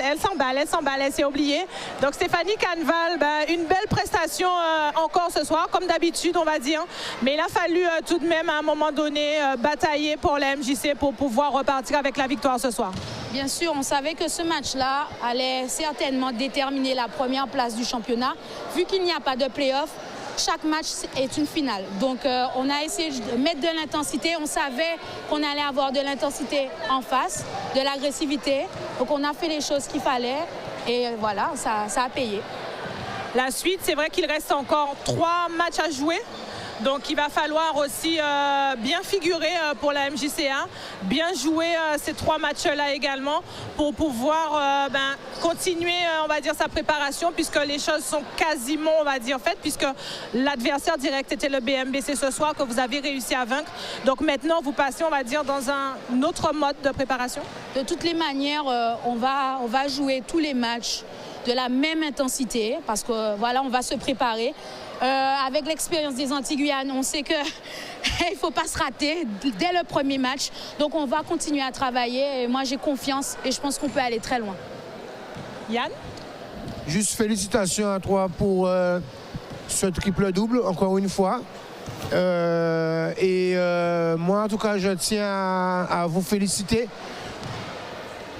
elle s'emballe, elle s'est oubliée. Donc Stéphanie Canval, une belle prestation encore ce soir, comme d'habitude on va dire. Mais il a fallu tout de même à un moment donné batailler pour la MJC pour pouvoir repartir avec la victoire ce soir. Bien sûr, on savait que ce match-là allait certainement déterminer la première place du championnat. Vu qu'il n'y a pas de play-off, chaque match est une finale. Donc on a essayé de mettre de l'intensité. On savait qu'on allait avoir de l'intensité en face, de l'agressivité. Donc on a fait les choses qu'il fallait et voilà, ça a payé. La suite, c'est vrai qu'il reste encore 3 matchs à jouer. Donc il va falloir aussi bien figurer pour la MJCA, bien jouer ces 3 matchs-là également pour pouvoir continuer, on va dire, sa préparation puisque les choses sont quasiment, on va dire, faites puisque l'adversaire direct était le BMBC ce soir que vous avez réussi à vaincre. Donc maintenant, vous passez, on va dire, dans un autre mode de préparation. De toutes les manières, on va jouer tous les matchs de la même intensité parce que voilà, on va se préparer. Avec l'expérience des Antilles-Guyane, on sait qu'il ne faut pas se rater dès le premier match. Donc on va continuer à travailler et moi j'ai confiance et je pense qu'on peut aller très loin. Yann ? Juste félicitations à toi pour ce triple-double, encore une fois. Moi en tout cas je tiens à vous féliciter,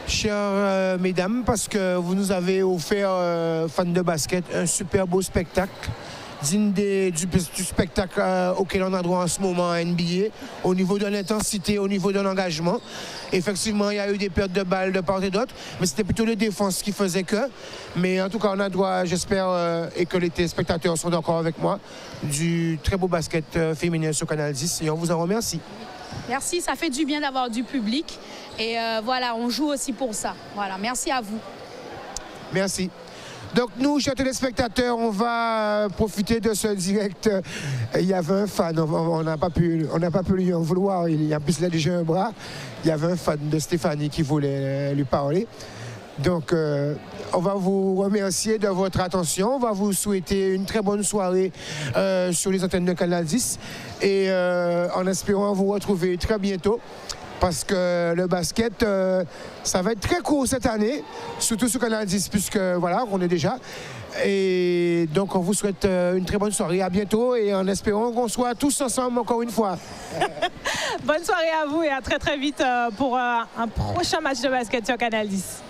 chères mesdames, parce que vous nous avez offert, fans de basket, un super beau spectacle. Digne du spectacle auquel on a droit en ce moment à NBA, au niveau de l'intensité, au niveau de l'engagement. Effectivement, il y a eu des pertes de balles de part et d'autre, mais c'était plutôt les défenses qui faisaient que. Mais en tout cas, on a droit, j'espère, et que les téléspectateurs sont d'accord avec moi, du très beau basket féminin sur Canal 10 et on vous en remercie. Merci, ça fait du bien d'avoir du public et voilà, on joue aussi pour ça. Voilà, merci à vous. Merci. Donc nous, chers téléspectateurs, on va profiter de ce direct. Il y avait un fan, on n'a pas pu lui en vouloir, il a plus là déjà un bras. Il y avait un fan de Stéphanie qui voulait lui parler. Donc on va vous remercier de votre attention, on va vous souhaiter une très bonne soirée sur les antennes de Canal 10 et en espérant vous retrouver très bientôt. Parce que le basket, ça va être très court cette année, surtout sur Canal 10, puisque voilà, on est déjà. Et donc, on vous souhaite une très bonne soirée. À bientôt et en espérant qu'on soit tous ensemble encore une fois. Bonne soirée à vous et à très très vite pour un prochain match de basket sur Canal 10.